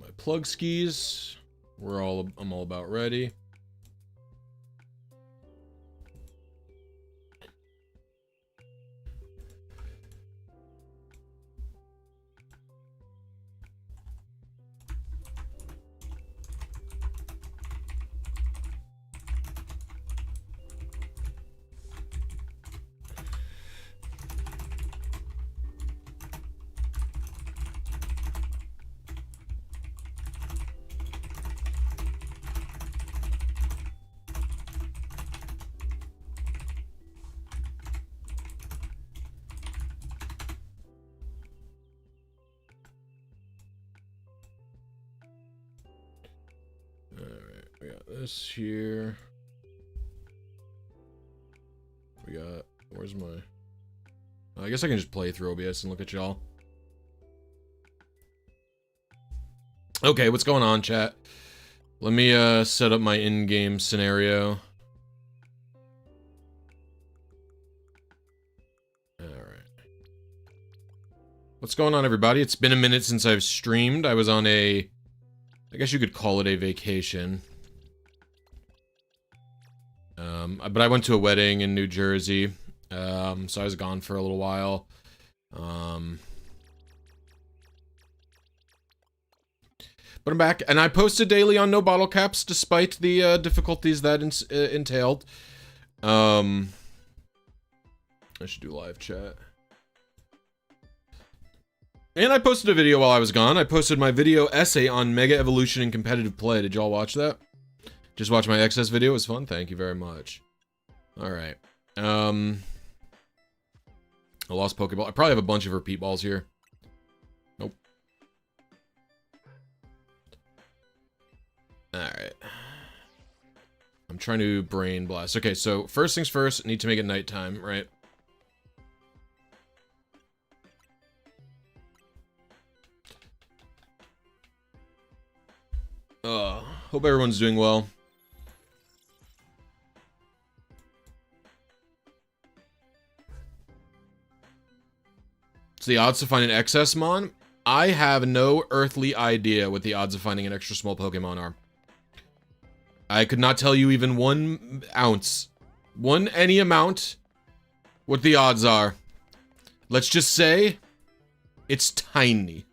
my plug skis. I'm all about ready. Alright, we got this here. We got, where's my... I guess I can just play through OBS and look at y'all. Okay, what's going on, chat? Let me set up my in-game scenario. Alright. What's going on, everybody? It's been a minute since I've streamed. I was on a... I guess you could call it a vacation. But I went to a wedding in New Jersey. So I was gone for a little while. But I'm back, and I posted daily on no bottle caps, despite the difficulties that entailed. I should do live chat. And I posted a video while I was gone. I posted my video essay on Mega Evolution and competitive play. Did y'all watch that? Just watch my excess video. It was fun. Thank you very much. Alright. I lost Pokeball. I probably have a bunch of repeat balls here. Nope. Alright. I'm trying to brain blast. Okay, so first things first, need to make it nighttime, right? Hope everyone's doing well. So the odds to find an excess mon? I have no earthly idea what the odds of finding an extra small Pokemon are. I could not tell you even 1 ounce. Any amount, what the odds are. Let's just say, it's tiny.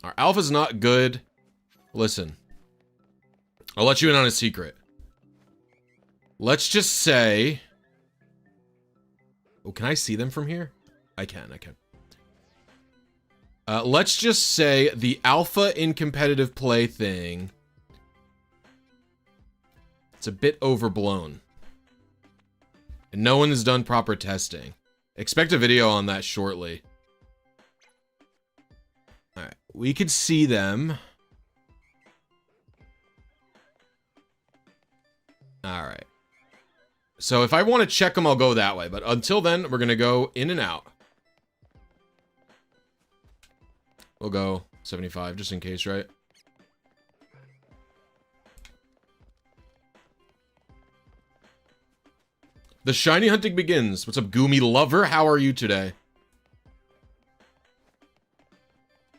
Our alpha's not good. Listen. I'll let you in on a secret. Let's just say... Oh, can I see them from here? I can. Let's just say the alpha in competitive play thing... It's a bit overblown. And no one has done proper testing. Expect a video on that shortly. Alright, we could see them. Alright. So if I want to check them, I'll go that way. But until then, we're going to go in and out. We'll go 75, just in case, right? The shiny hunting begins. What's up, Goomy Lover? How are you today?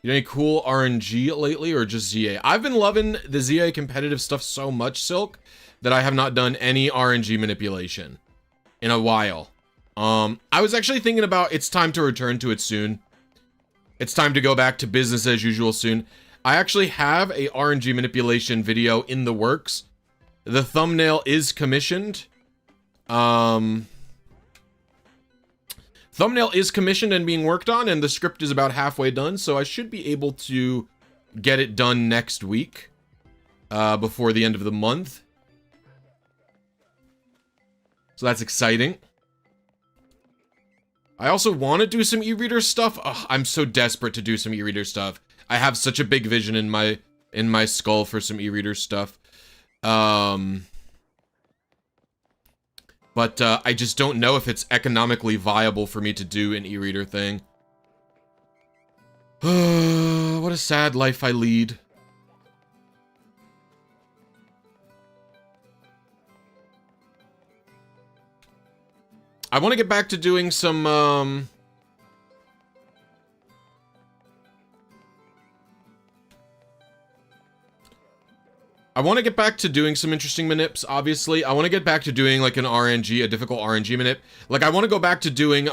You know any cool RNG lately, or just ZA? I've been loving the ZA competitive stuff so much, Silk, that I have not done any RNG manipulation in a while. I was actually thinking about it's time to return to it soon. It's time to go back to business as usual soon. I actually have a RNG manipulation video in the works. The thumbnail is commissioned. Thumbnail is commissioned and being worked on, and the script is about halfway done, so I should be able to get it done next week, before the end of the month. So that's exciting. I also want to do some e-reader stuff. Ugh, I'm so desperate to do some e-reader stuff. I have such a big vision in my skull for some e-reader stuff. But I just don't know if it's economically viable for me to do an e-reader thing. What a sad life I lead. I want to get back to doing some I want to get back to doing some interesting manips, obviously. I want to get back to doing, like, an RNG, a difficult RNG manip. Like, I want to go back to doing,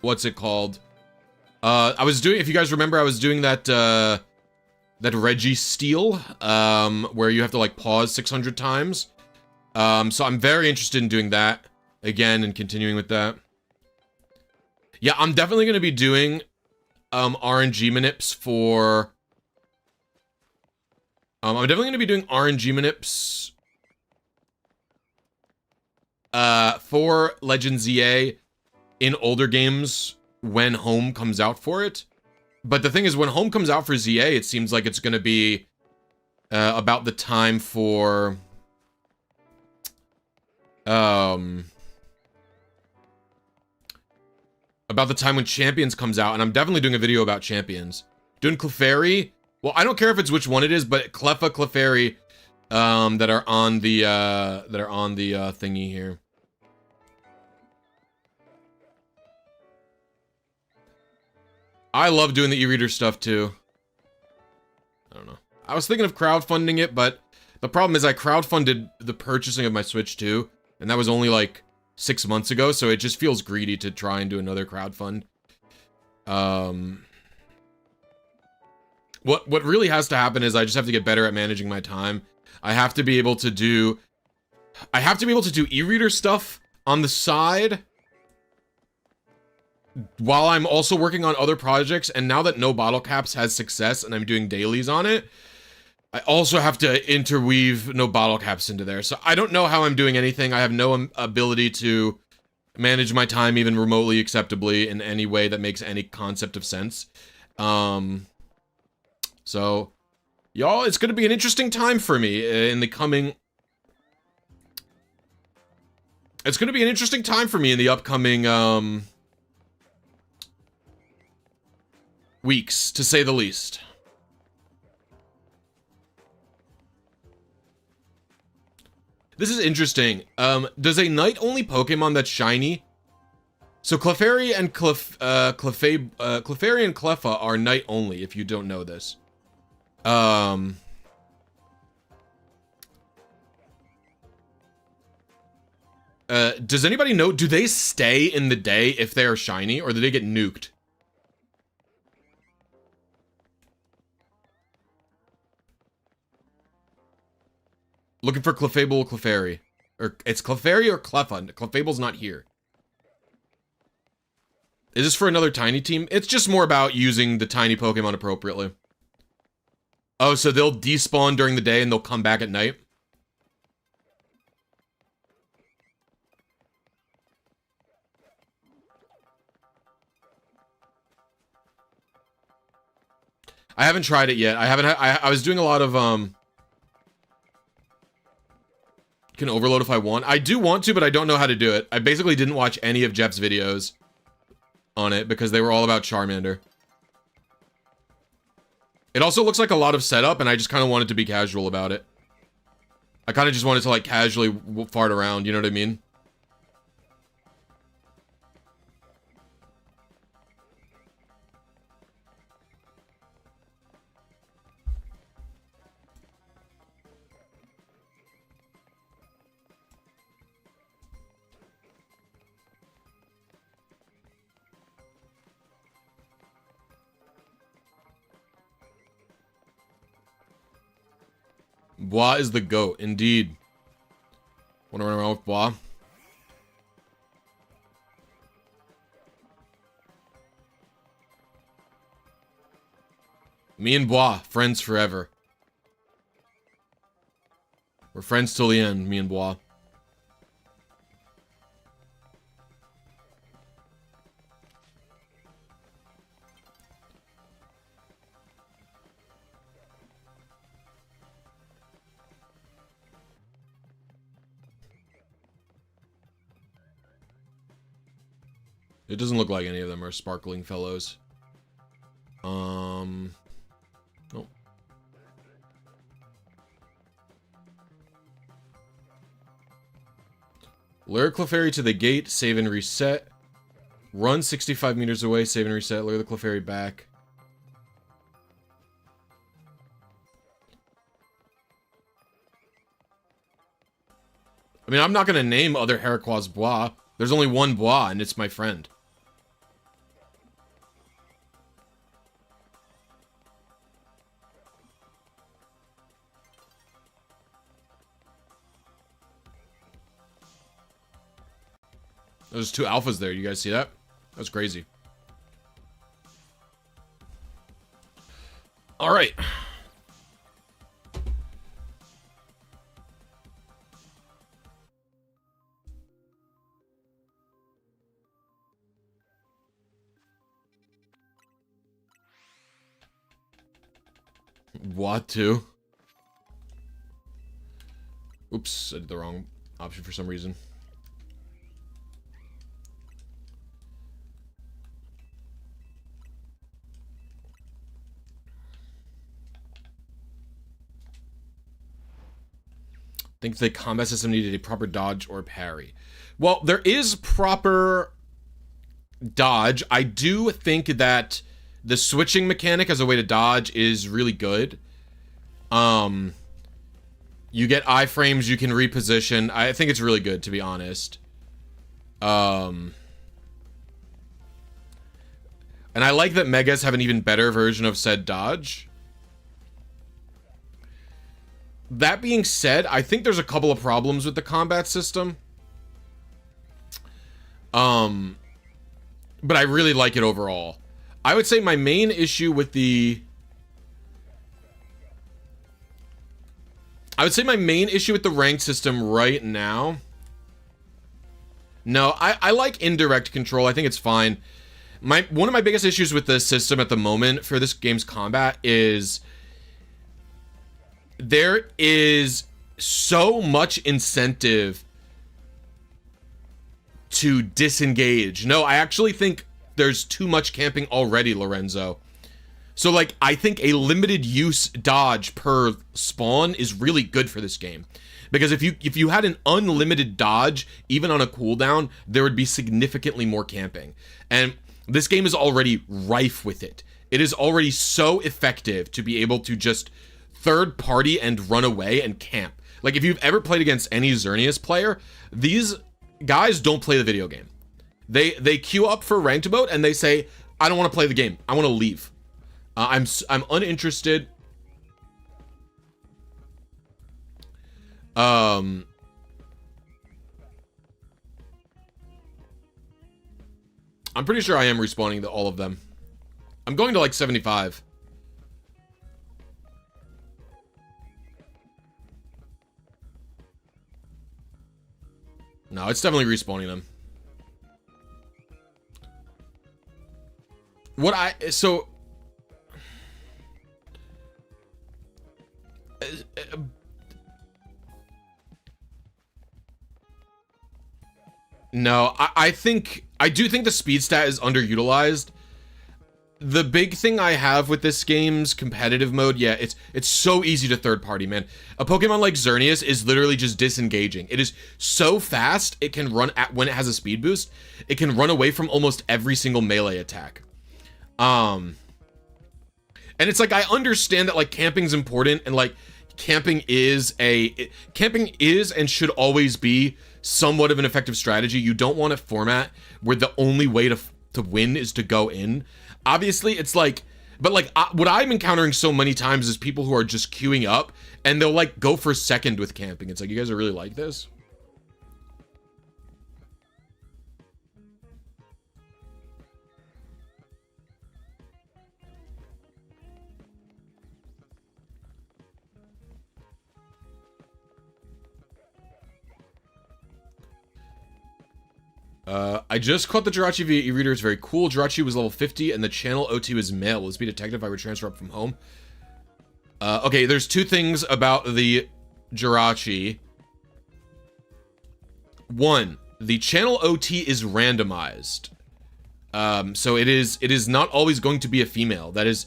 what's it called? I was doing, if you guys remember, I was doing that, that Reggie steal, where you have to, like, pause 600 times. So I'm very interested in doing that again and continuing with that. Yeah, I'm definitely going to be doing, RNG manips for, I'm definitely going to be doing RNG manips, for Legends EA in older games when Home comes out for it. But the thing is, when Home comes out for ZA, it seems like it's going to be, about the time for, about the time when Champions comes out, and I'm definitely doing a video about Champions. Doing Clefairy, well, I don't care if it's which one it is, but Clefairy, that are on the thingy here. I love doing the e-reader stuff too. I don't know. I was thinking of crowdfunding it, but the problem is I crowdfunded the purchasing of my Switch too, and that was only like 6 months ago, so it just feels greedy to try and do another crowdfund. What really has to happen is I just have to get better at managing my time. I have to be able to do e-reader stuff on the side while I'm also working on other projects, and now that No Bottle Caps has success and I'm doing dailies on it, I also have to interweave No Bottle Caps into there. So I don't know how I'm doing anything. I have no ability to manage my time even remotely acceptably in any way that makes any concept of sense. So, y'all, it's going to be an interesting time for me in the coming... It's going to be an interesting time for me in the upcoming, weeks, to say the least. This is interesting. Does a night-only Pokemon that's shiny... So Clefairy and Clefairy and Cleffa are night-only, if you don't know this. Does anybody know, do they stay in the day if they are shiny, or do they get nuked? Looking for Clefable, Clefairy. Or, it's Clefairy or Cleffa. Clefable's not here. Is this for another tiny team? It's just more about using the tiny Pokemon appropriately. Oh, so they'll despawn during the day and they'll come back at night? I haven't tried it yet. I was doing a lot of, can overload if I want. I do want to, but I don't know how to do it. I basically didn't watch any of Jeff's videos on it because they were all about Charmander. It also looks like a lot of setup, and I just kind of wanted to be casual about it. I kind of just wanted to, like, casually fart around, you know what I mean? Bois is the GOAT, indeed. Wanna run around with Bois? Me and Bois, friends forever. We're friends till the end, me and Bois. It doesn't look like any of them are sparkling fellows. Nope. Lure Clefairy to the gate, save and reset. Run 65 meters away, save and reset. Lure the Clefairy back. I mean, I'm not going to name other Heracroix Bois. There's only one Bois, and it's my friend. There's 2 alphas there. You guys see that? That's crazy. All right. What to? Oops, I did the wrong option for some reason. Think the combat system needed a proper dodge or parry. Well, there is proper dodge. I do think that the switching mechanic as a way to dodge is really good. You get iframes, you can reposition. I think it's really good, to be honest. And I like that Megas have an even better version of said dodge. That being said, I think there's a couple of problems with the combat system. But I really like it overall. I would say my main issue with the... ranked system right now... No, I like indirect control. I think it's fine. One of my biggest issues with the system at the moment for this game's combat is... there is so much incentive to disengage. No, I actually think there's too much camping already, Lorenzo. So, like, I think a limited use dodge per spawn is really good for this game. Because if you had an unlimited dodge, even on a cooldown, there would be significantly more camping. And this game is already rife with it. It is already so effective to be able to just third party and run away and camp. Like, if you've ever played against any Xerneas player, these guys don't play the video game. They queue up for ranked mode and they say, I don't want to play the game. I want to leave. I'm uninterested. I'm pretty sure I am respawning to all of them. I'm going to like 75. No, it's definitely respawning them. No, I do think the speed stat is underutilized. The big thing I have with this game's competitive mode, yeah, it's so easy to third party, man. A Pokemon like Xerneas is literally just disengaging. It is so fast, it can run when it has a speed boost, it can run away from almost every single melee attack. And it's like, I understand that like camping's important and like camping is and should always be somewhat of an effective strategy. You don't want a format where the only way to win is to go in. Obviously, it's like, but like what I'm encountering so many times is people who are just queuing up and they'll like go for second with camping. It's like, you guys are really like this? I just caught the Jirachi via e-reader. It's very cool. Jirachi was level 50 and the channel OT was male. Will this be detected if I were to transfer up from home? Okay, there's two things about the Jirachi. One, the channel OT is randomized. So it is not always going to be a female. That is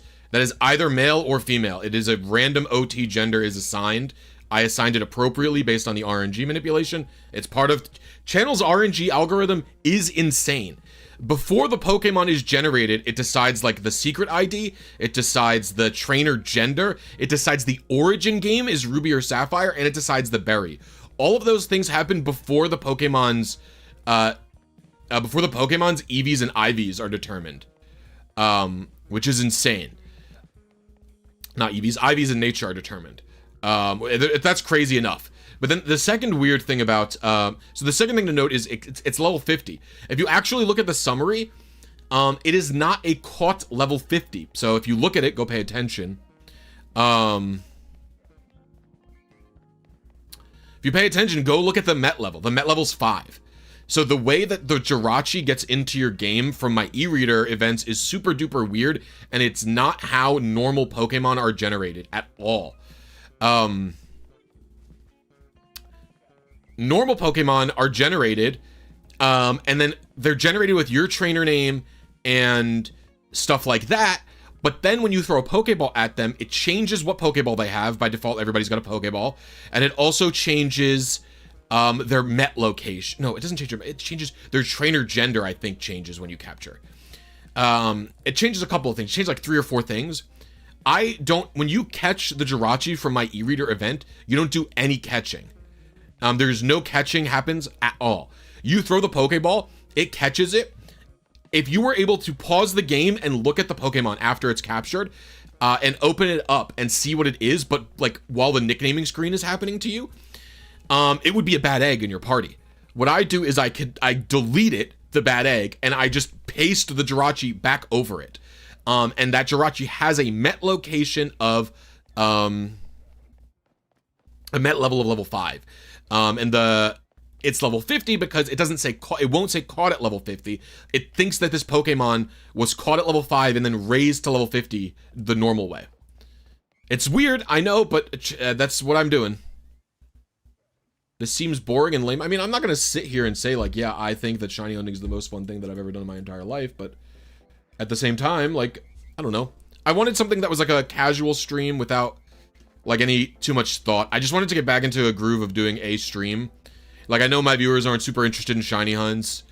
either male or female. It is a random OT gender is assigned I assigned it appropriately based on the RNG manipulation. It's part of Channel's RNG algorithm is insane. Before the Pokemon is generated, it decides like the secret ID, it decides the trainer gender, it decides the origin game is Ruby or Sapphire, and it decides the berry. All of those things happen before the Pokemon's EVs and IVs are determined, which is insane. Not EVs, IVs in nature are determined. That's crazy enough. But then the second weird thing about, so the second thing to note is it's level 50. If you actually look at the summary, it is not a caught level 50. So if you look at it, go pay attention. If you pay attention, go look at the Met level. The Met level's 5. So the way that the Jirachi gets into your game from my e-reader events is super duper weird, and it's not how normal Pokemon are generated at all. Normal Pokemon are generated, and then they're generated with your trainer name and stuff like that. But then when you throw a Pokeball at them, it changes what Pokeball they have. By default, everybody's got a Pokeball. And it also changes their Met location. No, it doesn't change it changes their trainer gender, I think, changes when you capture. It changes a couple of things. It changes like 3 or 4 things. When you catch the Jirachi from my e-reader event, you don't do any catching. There's no catching happens at all. You throw the Pokeball, it catches it. If you were able to pause the game and look at the Pokemon after it's captured, and open it up and see what it is, but like while the nicknaming screen is happening to you, it would be a bad egg in your party. What I do is I delete it, the bad egg, and I just paste the Jirachi back over it. And that Jirachi has a Met location of a Met level of level 5. And it's level 50 because it doesn't say it won't say caught at level 50. It thinks that this Pokemon was caught at level 5 and then raised to level 50 the normal way. It's weird, I know, but that's what I'm doing. This seems boring and lame. I mean, I'm not gonna sit here and say like, yeah, I think that shiny hunting is the most fun thing that I've ever done in my entire life, but at the same time, like, I don't know. I wanted something that was like a casual stream without like any too much thought. I just wanted to get back into a groove of doing a stream. Like, I know my viewers aren't super interested in shiny hunts.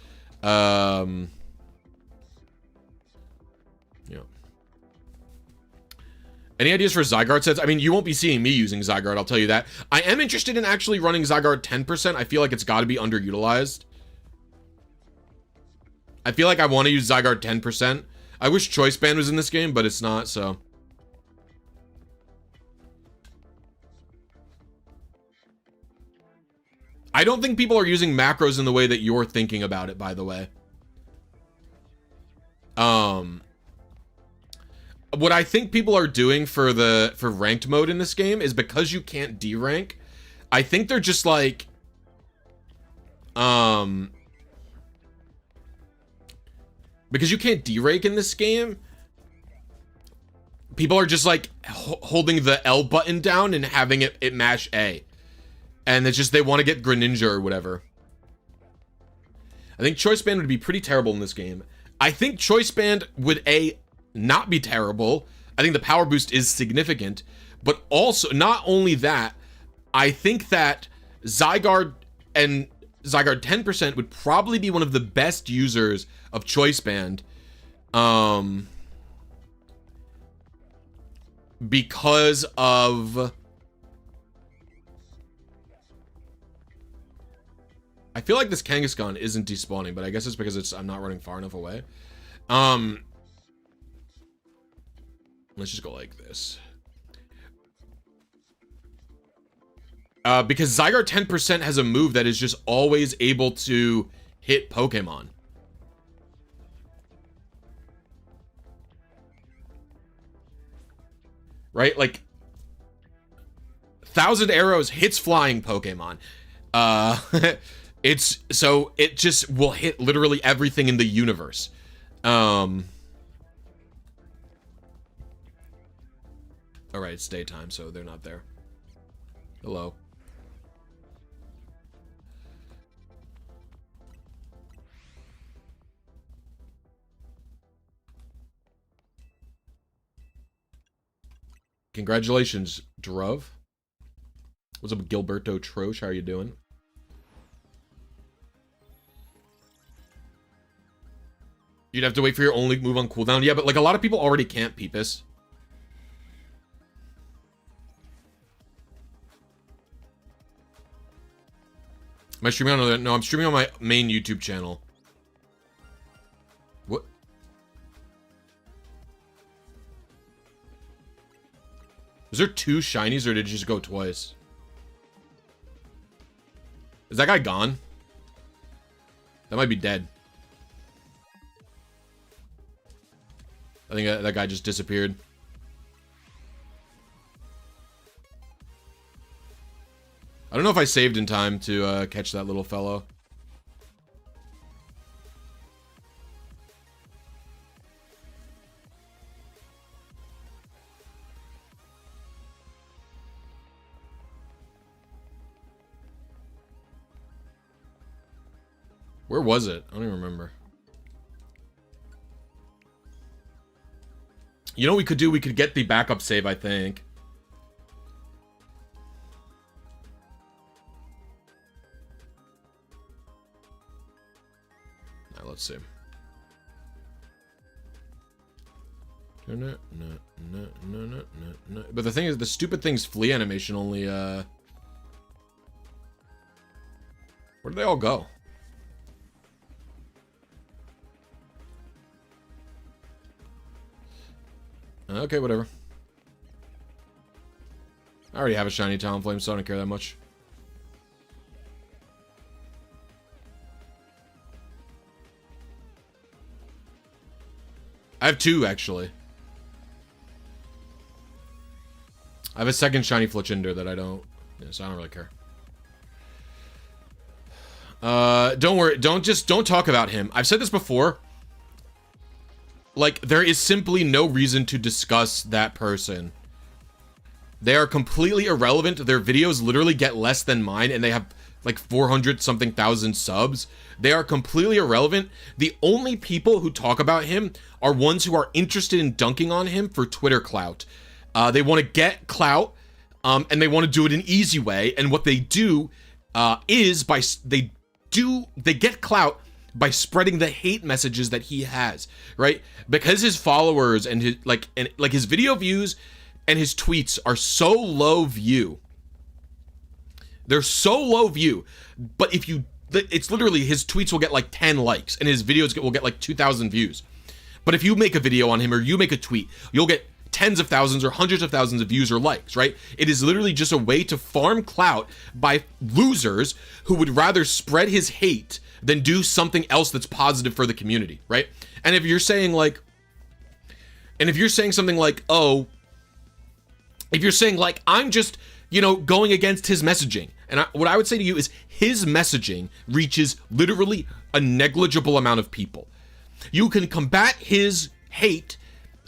Yeah. Any ideas for Zygarde sets? I mean, you won't be seeing me using Zygarde, I'll tell you that. I am interested in actually running Zygarde 10%. I feel like it's got to be underutilized. I feel like I want to use Zygarde 10%. I wish Choice Band was in this game, but it's not, so. I don't think people are using macros in the way that you're thinking about it, by the way. What I think people are doing for ranked mode in this game is because you can't D-rank, I think they're just like, because you can't D-rank in this game, people are just like holding the L button down and having it mash A. And it's just they want to get Greninja or whatever. I think Choice Band would be pretty terrible in this game. I think Choice Band would not be terrible. I think the power boost is significant, but also not only that, I think that Zygarde and Zygarde 10% would probably be one of the best users of Choice Band, because of, I feel like this Kangaskhan isn't despawning, but I guess it's because I'm not running far enough away. Let's just go like this. Because Zygarde 10% has a move that is just always able to hit Pokemon. Right? Like, 1,000 Arrows hits flying Pokemon. So it just will hit literally everything in the universe. Alright, it's daytime, so they're not there. Hello. Congratulations, Drove. What's up, Gilberto Troche? How are you doing? You'd have to wait for your only move on cooldown. Yeah, but like a lot of people already can't Peepus. Am I streaming on another? No, I'm streaming on my main YouTube channel. What? Is there 2 shinies or did you just go twice? Is that guy gone? That might be dead. I think that guy just disappeared. I don't know if I saved in time to catch that little fellow. Where was it? I don't even remember. You know what we could do? We could get the backup save, I think. Now, let's see. But the thing is, the stupid thing's flee animation only, where did they all go? Okay, whatever. I already have a shiny Talonflame, so I don't care that much. I have 2, actually. I have a second shiny Fletchinder that I don't... Yeah, so I don't really care. Don't worry. Don't talk about him. I've said this before. Like, there is simply no reason to discuss that person. They are completely irrelevant. Their videos literally get less than mine, and they have like 400-something thousand subs. They are completely irrelevant. The only people who talk about him are ones who are interested in dunking on him for Twitter clout. They want to get clout, and they want to do it an easy way. And what they do is they get clout by spreading the hate messages that he has, right? Because his followers and his video views and his tweets are so low view. They're so low view, but it's literally his tweets will get like 10 likes and his videos will get like 2,000 views. But if you make a video on him or you make a tweet, you'll get tens of thousands or hundreds of thousands of views or likes, right? It is literally just a way to farm clout by losers who would rather spread his hate than do something else that's positive for the community, right? And if you're saying something like, oh, if you're saying like, I'm just, going against his messaging, and what I would say to you is his messaging reaches literally a negligible amount of people. You can combat his hate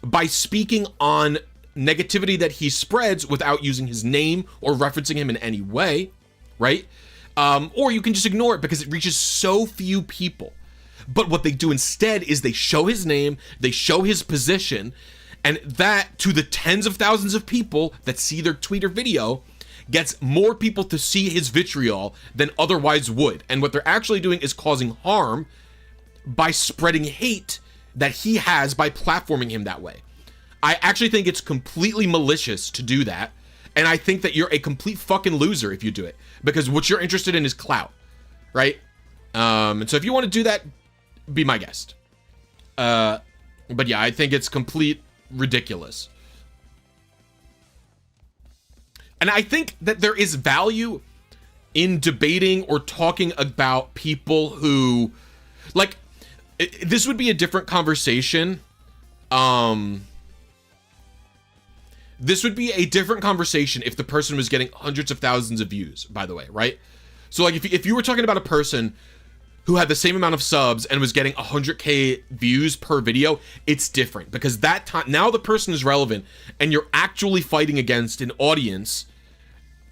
by speaking on negativity that he spreads without using his name or referencing him in any way, right? Or you can just ignore it because it reaches so few people. But what they do instead is they show his name, they show his position, and that, to the tens of thousands of people that see their tweet or video, gets more people to see his vitriol than otherwise would. And what they're actually doing is causing harm by spreading hate that he has by platforming him that way. I actually think it's completely malicious to do that. And I think that you're a complete fucking loser if you do it. Because what you're interested in is clout, right? And so if you want to do that, be my guest. But yeah, I think it's complete ridiculous. And I think that there is value in debating or talking about people who, like, this would be a different conversation. This would be a different conversation if the person was getting hundreds of thousands of views, by the way, right? So like if you were talking about a person who had the same amount of subs and was getting 100K views per video, it's different because that time now the person is relevant and you're actually fighting against an audience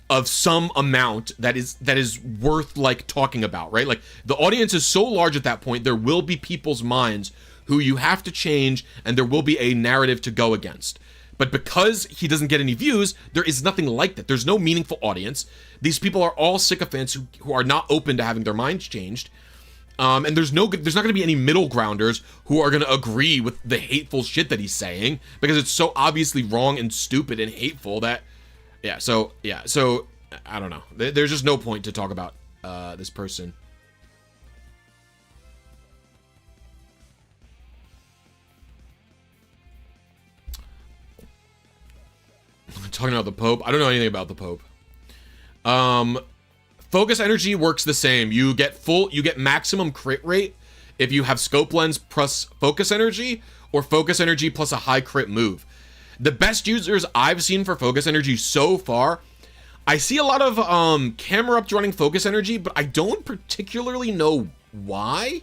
of some amount that is worth like talking about, right? Like the audience is so large at that point, there will be people's minds who you have to change and there will be a narrative to go against. But because he doesn't get any views, there is nothing like that. There's no meaningful audience. These people are all sycophants who are not open to having their minds changed. And there's not going to be any middle grounders who are going to agree with the hateful shit that he's saying, because it's so obviously wrong and stupid and hateful that, so I don't know. There's just no point to talk about this person. Talking about the Pope. I don't know anything about the Pope. Focus energy works the same. You get maximum crit rate if you have scope lens plus focus energy, or focus energy plus a high crit move. The best users I've seen for focus energy so far, I see a lot of camera up running focus energy, but I don't particularly know why.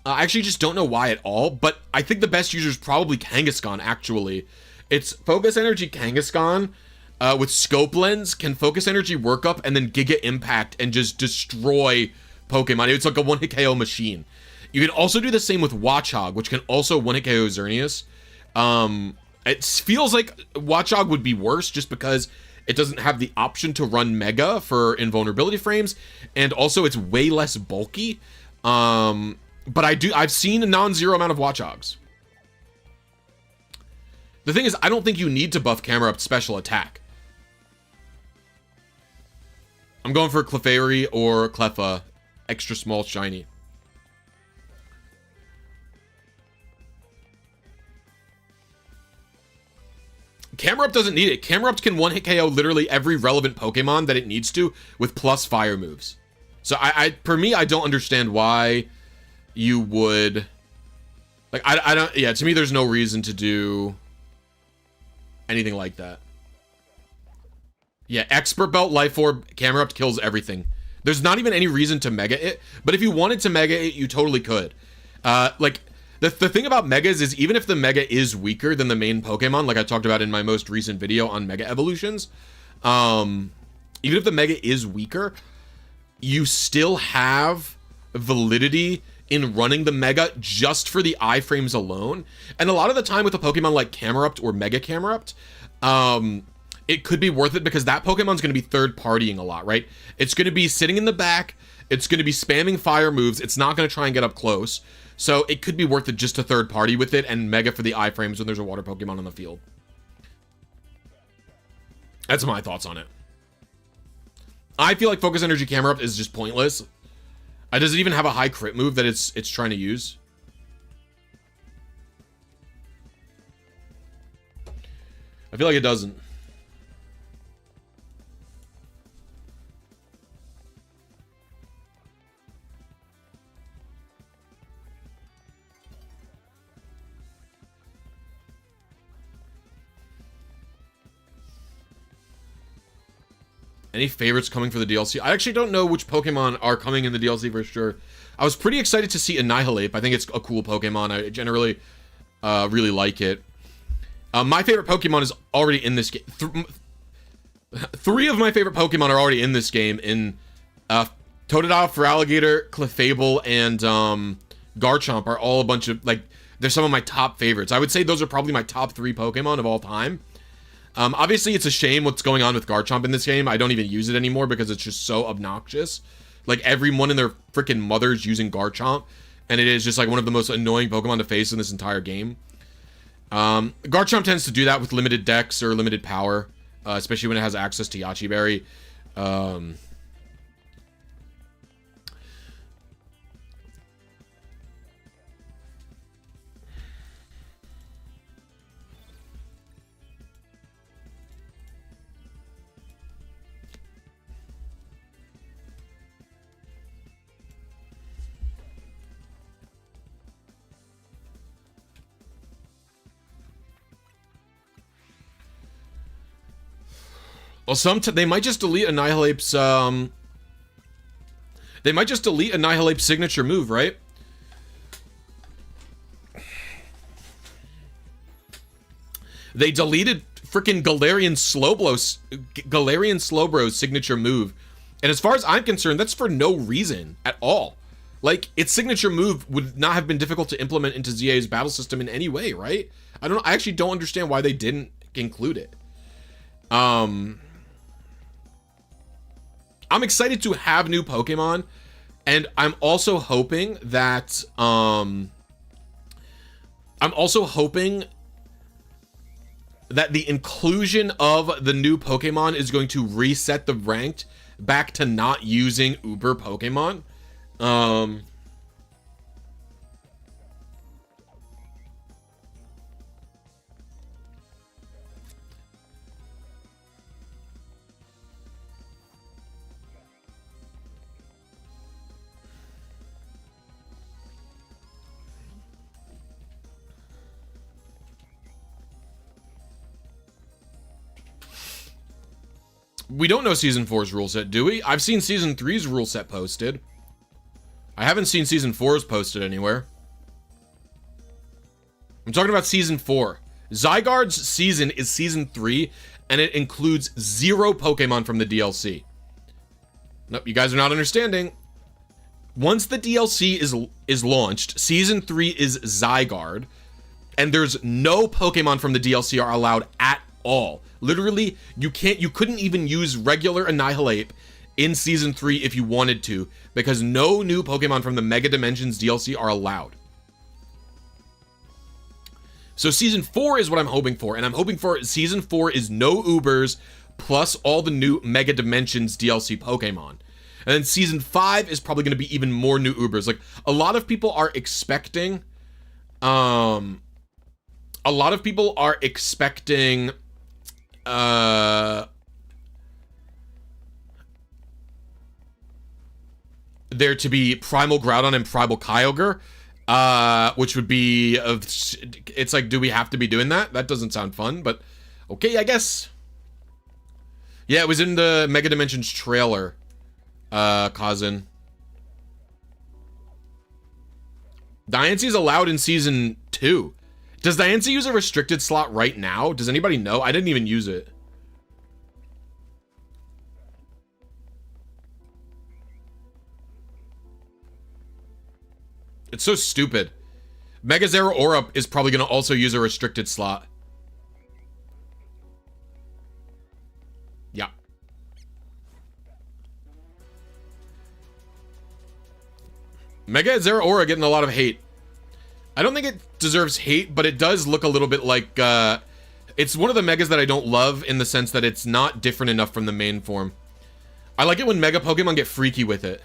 I actually just don't know why at all, but I think the best user is probably Kangaskhan, actually. It's focus energy Kangaskhan with scope lens, can focus energy work up and then Giga Impact and just destroy Pokemon. It's like a one-hit KO machine. You can also do the same with Watchog, which can also one-hit KO Xerneas. It feels like Watchog would be worse just because it doesn't have the option to run Mega for invulnerability frames, and also it's way less bulky. But I've seen a non-zero amount of Watchogs. The thing is, I don't think you need to buff camera up special attack. I'm going for Clefairy or Cleffa, extra small shiny. Camera up doesn't need it. Camera up can one-hit KO literally every relevant Pokemon that it needs to with plus fire moves. So for me, I don't understand why you would, like, I don't, yeah, to me, there's no reason to do anything like that. Yeah, Expert Belt, Life Orb, Camera Up kills everything. There's not even any reason to Mega it, but if you wanted to Mega it, you totally could. Like, the thing about Megas is even if the Mega is weaker than the main Pokemon, like I talked about in my most recent video on Mega Evolutions, even if the Mega is weaker, you still have validity in running the Mega just for the iframes alone. And a lot of the time with a Pokemon like Camerupt or Mega Camerupt, it could be worth it because that Pokemon's going to be third partying a lot, right? It's going to be sitting in the back. It's going to be spamming fire moves. It's not going to try and get up close. So it could be worth it just to third party with it and Mega for the iframes when there's a water Pokemon on the field. That's my thoughts on it. I feel like Focus Energy Camerupt is just pointless. Does it even have a high crit move that it's trying to use? I feel like it doesn't. Any favorites coming for the DLC? I actually don't know which Pokemon are coming in the DLC for sure. I was pretty excited to see Annihilate. I think it's a cool Pokemon. I generally really like it. My favorite Pokemon is already in this game. Three of my favorite Pokemon are already in this game. In Totodile, Feraligatr, Clefable, and Garchomp are all a bunch of, like, they're some of my top favorites. I would say those are probably my top 3 Pokemon of all time. Obviously, it's a shame what's going on with Garchomp in this game. I don't even use it anymore because it's just so obnoxious. Like, everyone and their freaking mother's using Garchomp, and it is just, like, one of the most annoying Pokemon to face in this entire game. Garchomp tends to do that with limited dex or limited power, especially when it has access to Yachi Berry. Well, they might just delete Annihilape's, they might just delete Annihilape's signature move, right? They deleted freaking Galarian Slowbro's signature move. And as far as I'm concerned, that's for no reason at all. Like, its signature move would not have been difficult to implement into ZA's battle system in any way, right? I actually don't understand why they didn't include it. I'm excited to have new Pokemon, and I'm also hoping that, the inclusion of the new Pokemon is going to reset the ranked back to not using Uber Pokemon. We don't know Season 4's rule set, do we? I've seen Season 3's rule set posted. I haven't seen Season 4's posted anywhere. I'm talking about Season 4. Zygarde's season is Season 3, and it includes 0 Pokemon from the DLC. Nope, you guys are not understanding. Once the DLC is launched, Season 3 is Zygarde, and there's no Pokemon from the DLC are allowed at all. Literally, you couldn't even use regular Annihilate in Season 3 if you wanted to, because no new Pokemon from the Mega Dimensions DLC are allowed. So Season 4 is what I'm hoping for, and I'm hoping for Season 4 is no Ubers, plus all the new Mega Dimensions DLC Pokemon. And then Season 5 is probably going to be even more new Ubers. Like, a lot of people are expecting, there to be Primal Groudon and Primal Kyogre, which would be, it's like, do we have to be doing that? That doesn't sound fun, but okay, I guess. Yeah, it was in the Mega Dimensions trailer, Kazin. Diancie allowed in Season 2. Does Diancie use a restricted slot right now? Does anybody know? I didn't even use it. It's so stupid. Mega Zeraora is probably going to also use a restricted slot. Yeah. Mega Zeraora getting a lot of hate. I don't think it deserves hate, but it does look a little bit like, it's one of the Megas that I don't love in the sense that it's not different enough from the main form. I like it when Mega Pokemon get freaky with it.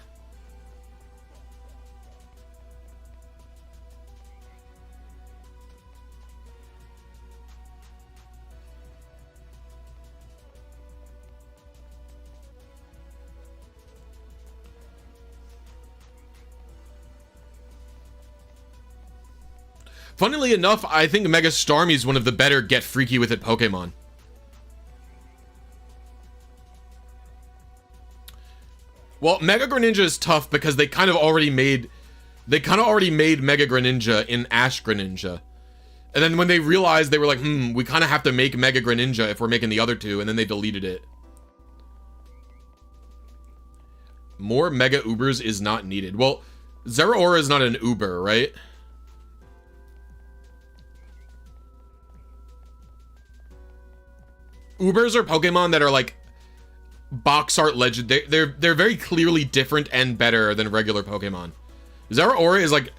Funnily enough, I think Mega Starmie is one of the better get freaky with it Pokemon. Well, Mega Greninja is tough because they kind of already made Mega Greninja in Ash Greninja. And then when they realized, they were like, we kind of have to make Mega Greninja if we're making the other two, and then they deleted it. More Mega Ubers is not needed. Well, Zeraora is not an Uber, right? Ubers are Pokemon that are like box art legend. They're very clearly different and better than regular Pokemon. Zeraora is like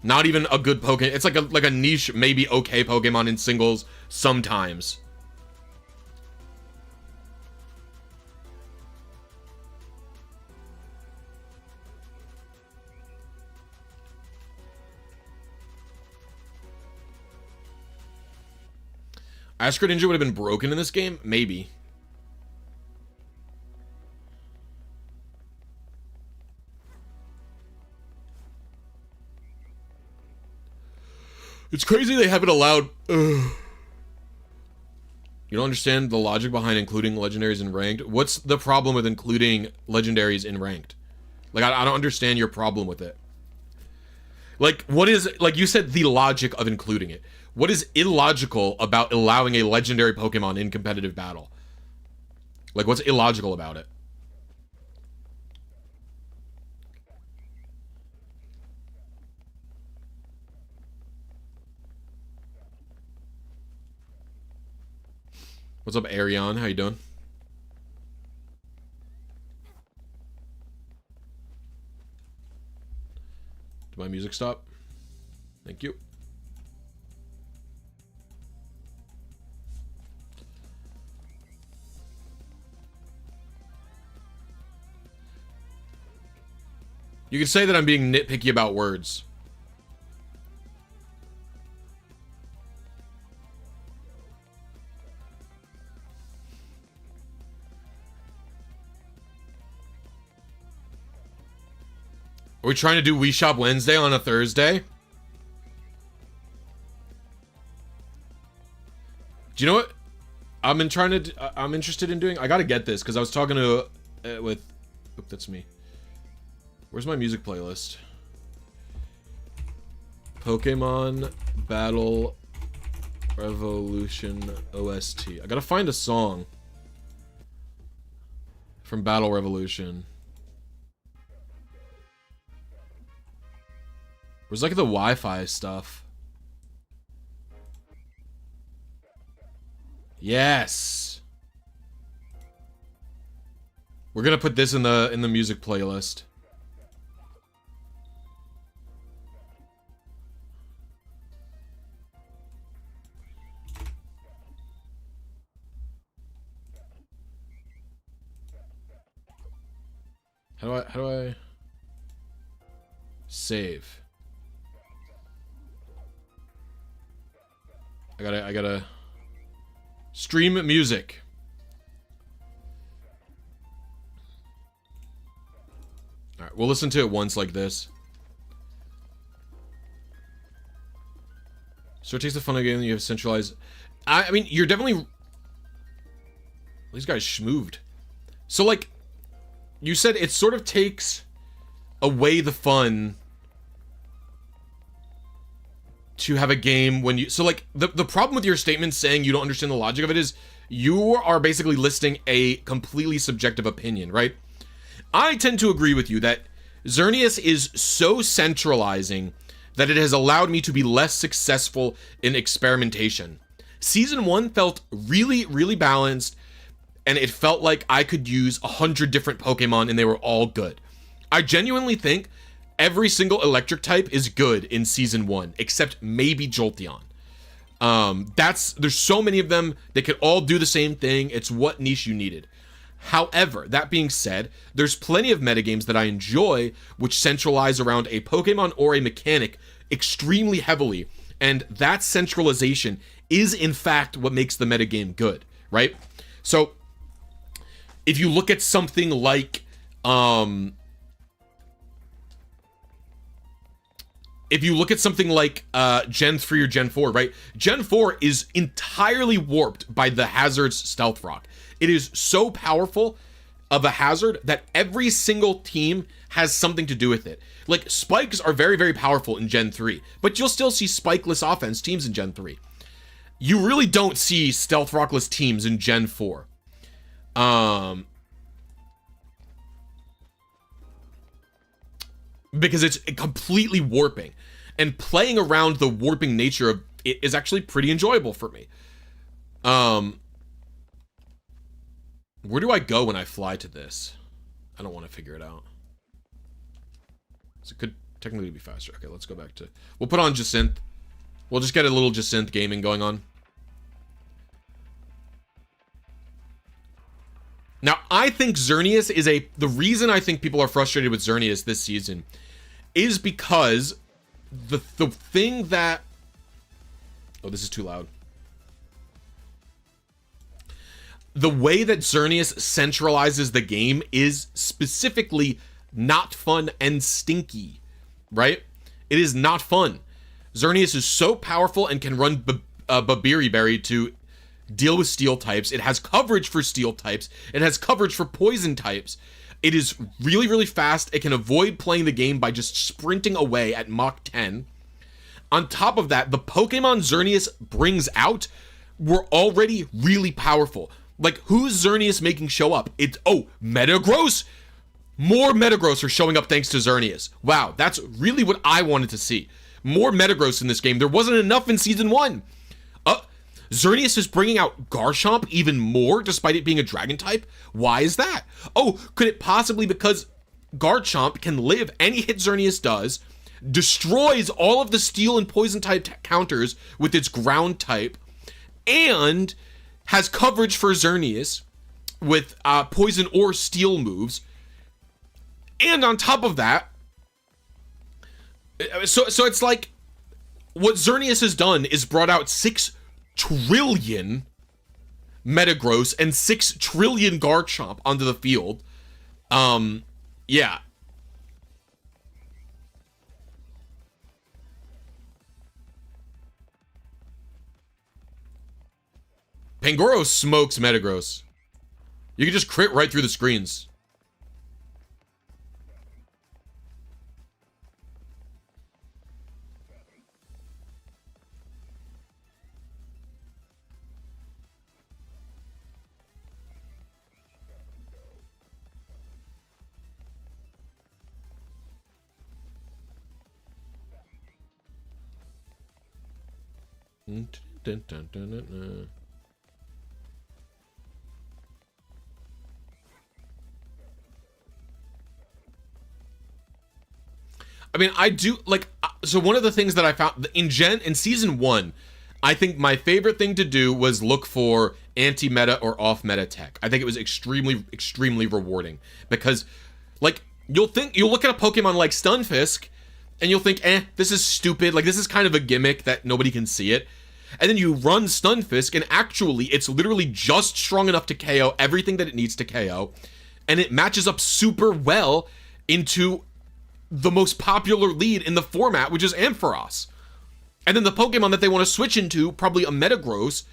not even a good Pokemon. It's like a niche, maybe okay Pokemon in singles sometimes. Ash Greninja would have been broken in this game? Maybe. It's crazy they haven't allowed... You don't understand the logic behind including legendaries in ranked? What's the problem with including legendaries in ranked? Like, I don't understand your problem with it. Like, what is... Like, you said the logic of including it. What is illogical about allowing a legendary Pokemon in competitive battle? Like, what's illogical about it? What's up, Arion? How you doing? Did my music stop? Thank you. You can say that I'm being nitpicky about words. Are we trying to do Wii Shop Wednesday on a Thursday? Do you know what? I'm interested in doing. I gotta get this because I was talking to with. Oop, that's me. Where's my music playlist? Pokemon Battle Revolution OST. I gotta find a song from Battle Revolution. Where's like the Wi-Fi stuff? Yes. We're gonna put this in the music playlist. How do I save? I gotta stream music. All right, we'll listen to it once like this. So it takes the fun of the game that you have centralized. I mean, you're definitely. These guys schmooved. So like, you said it sort of takes away the fun to have a game when you... So, like, the problem with your statement saying you don't understand the logic of it is you are basically listing a completely subjective opinion, right? I tend to agree with you that Xerneas is so centralizing that it has allowed me to be less successful in experimentation. Season 1 felt really, really balanced, and it felt like I could use 100 different Pokemon and they were all good. I genuinely think every single electric type is good in Season 1, except maybe Jolteon. There's so many of them, they could all do the same thing, it's what niche you needed. However, that being said, there's plenty of metagames that I enjoy which centralize around a Pokemon or a mechanic extremely heavily, and that centralization is in fact what makes the metagame good, right? So, if you look at something like, Gen 3 or Gen 4, right? Gen 4 is entirely warped by the Hazard's Stealth Rock. It is so powerful of a hazard that every single team has something to do with it. Like, spikes are very, very powerful in Gen 3, but you'll still see spikeless offense teams in Gen 3. You really don't see Stealth Rockless teams in Gen 4. Because it's completely warping. And playing around the warping nature of it is actually pretty enjoyable for me. Where do I go when I fly to this? I don't want to figure it out. So it could technically be faster. Okay, let's go back to... We'll put on Jacynth. We'll just get a little Jacynth gaming going on. Now, I think Xerneas is the reason I think people are frustrated with Xerneas this season is because the thing that... Oh, this is too loud. The way that Xerneas centralizes the game is specifically not fun and stinky, right? It is not fun. Xerneas is so powerful and can run Babiri Berry to deal with steel types. It has coverage for steel types. It has coverage for poison types. It is really, really fast. It can avoid playing the game by just sprinting away at Mach 10. On top of that, the Pokemon Xerneas brings out were already really powerful. Like, who's Xerneas making show up? Metagross? More Metagross are showing up thanks to Xerneas. Wow, that's really what I wanted to see. More Metagross in this game. There wasn't enough in Season 1. Xerneas is bringing out Garchomp even more despite it being a dragon type? Why is that? Oh, could it possibly because Garchomp can live any hit Xerneas does, destroys all of the steel and poison type counters with its ground type, and has coverage for Xerneas with poison or steel moves. And on top of that, so it's like what Xerneas has done is brought out 6 trillion Metagross and 6 trillion Garchomp onto the field. Yeah. Pangoro smokes Metagross. You can just crit right through the screens. Dun, dun, dun, dun, dun. I mean, I do like, so one of the things that I found in season 1, I think my favorite thing to do was look for anti-meta or off-meta tech. I think it was extremely rewarding because like you'll look at a Pokemon like Stunfisk and you'll think, this is stupid. Like this is kind of a gimmick that nobody can see it. And then you run Stunfisk and actually it's literally just strong enough to KO everything that it needs to KO. And it matches up super well into the most popular lead in the format, which is Ampharos. And then the Pokemon that they want to switch into, probably a Metagross,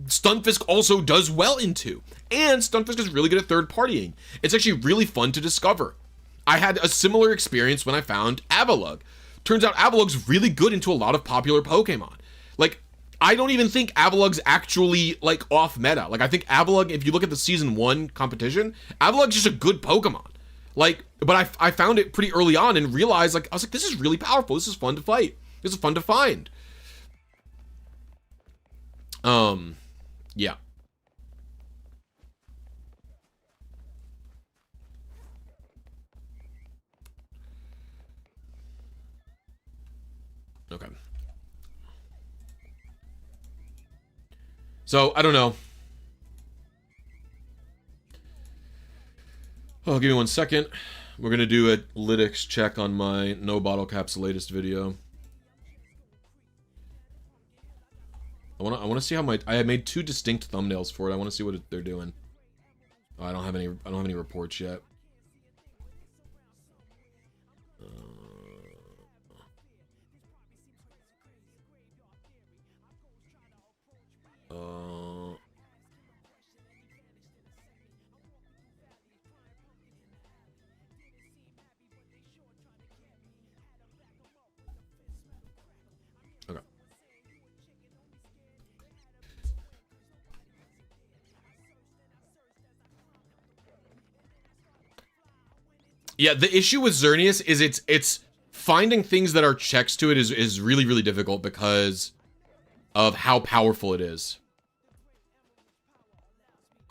Stunfisk also does well into. And Stunfisk is really good at third partying. It's actually really fun to discover. I had a similar experience when I found Avalugg. Turns out Avalugg's really good into a lot of popular Pokemon. Like, I don't even think Avalugg's actually, like, off meta. Like, I think Avalugg, if you look at the season 1 competition, Avalugg's just a good Pokemon. Like, but I found it pretty early on and realized, like, I was like, this is really powerful. This is fun to fight. This is fun to find. Yeah. Okay. So, I don't know. Oh, give me 1 second. We're gonna do a lytics check on my no bottle caps latest video. I wanna see how I had made 2 distinct thumbnails for it. I wanna see what they're doing. Oh, I don't have any reports yet. Okay. Yeah, the issue with Xerneas is it's finding things that are checks to it is really difficult because of how powerful it is.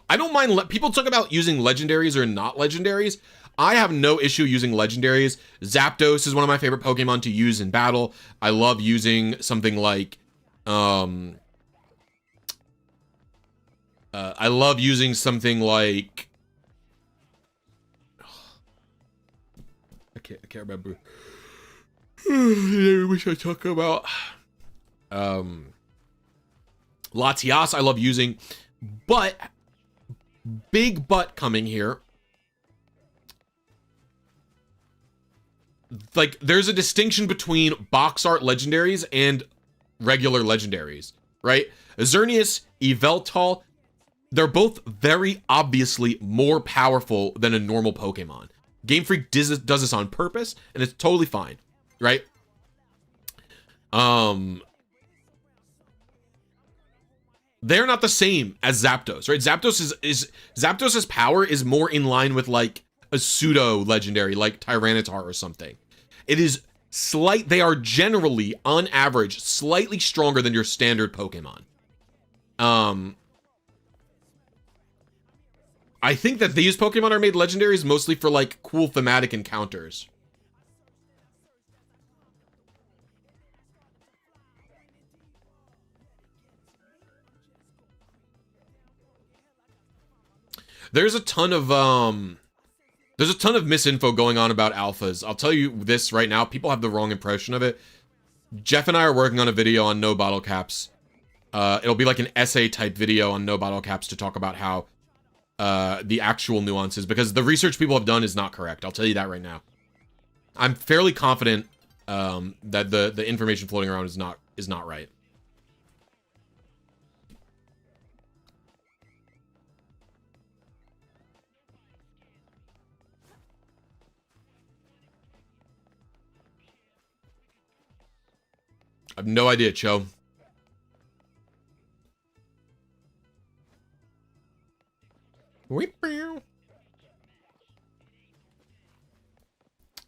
I don't mind people talk about using legendaries or not legendaries. I have no issue using legendaries. Zapdos is one of my favorite Pokemon to use in battle. I love using something like I love using something like I can't remember. I wish I talk about Latias I love using, but big butt coming here. Like, there's a distinction between box art legendaries and regular legendaries, right? Xerneas, Yveltal, they're both very obviously more powerful than a normal Pokemon. Game Freak does this on purpose, and it's totally fine, right? They're not the same as Zapdos, right? Zapdos's power is more in line with like a pseudo legendary like Tyranitar or something. It is they are generally on average slightly stronger than your standard Pokemon. I think that these Pokemon are made legendaries mostly for, like, cool thematic encounters. There's a ton of misinfo going on about alphas. I'll tell you this right now. People have the wrong impression of it. Jeff and I are working on a video on no bottle caps. It'll be like an essay type video on no bottle caps to talk about how the actual nuances, because the research people have done is not correct. I'll tell you that right now. I'm fairly confident that the information floating around is not right. I have no idea, Cho.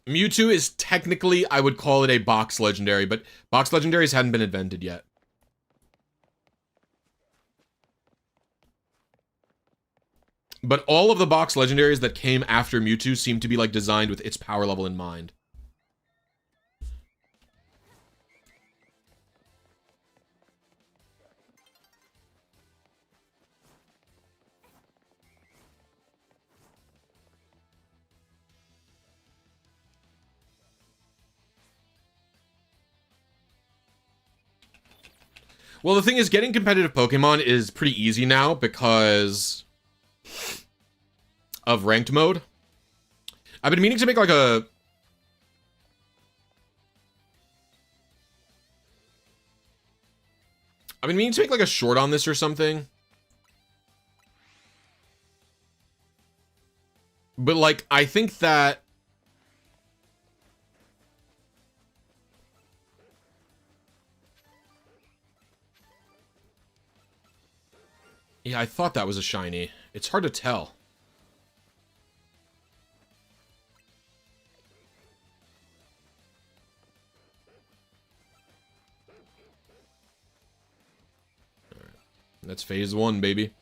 Mewtwo is technically, I would call it a box legendary, but box legendaries hadn't been invented yet. But all of the box legendaries that came after Mewtwo seem to be, like, designed with its power level in mind. Well, the thing is, getting competitive Pokemon is pretty easy now because of ranked mode. I've been meaning to make like a... I've been meaning to make like a short on this or something. But like, I think that... Yeah, I thought that was a shiny. It's hard to tell. All right. That's phase 1, baby.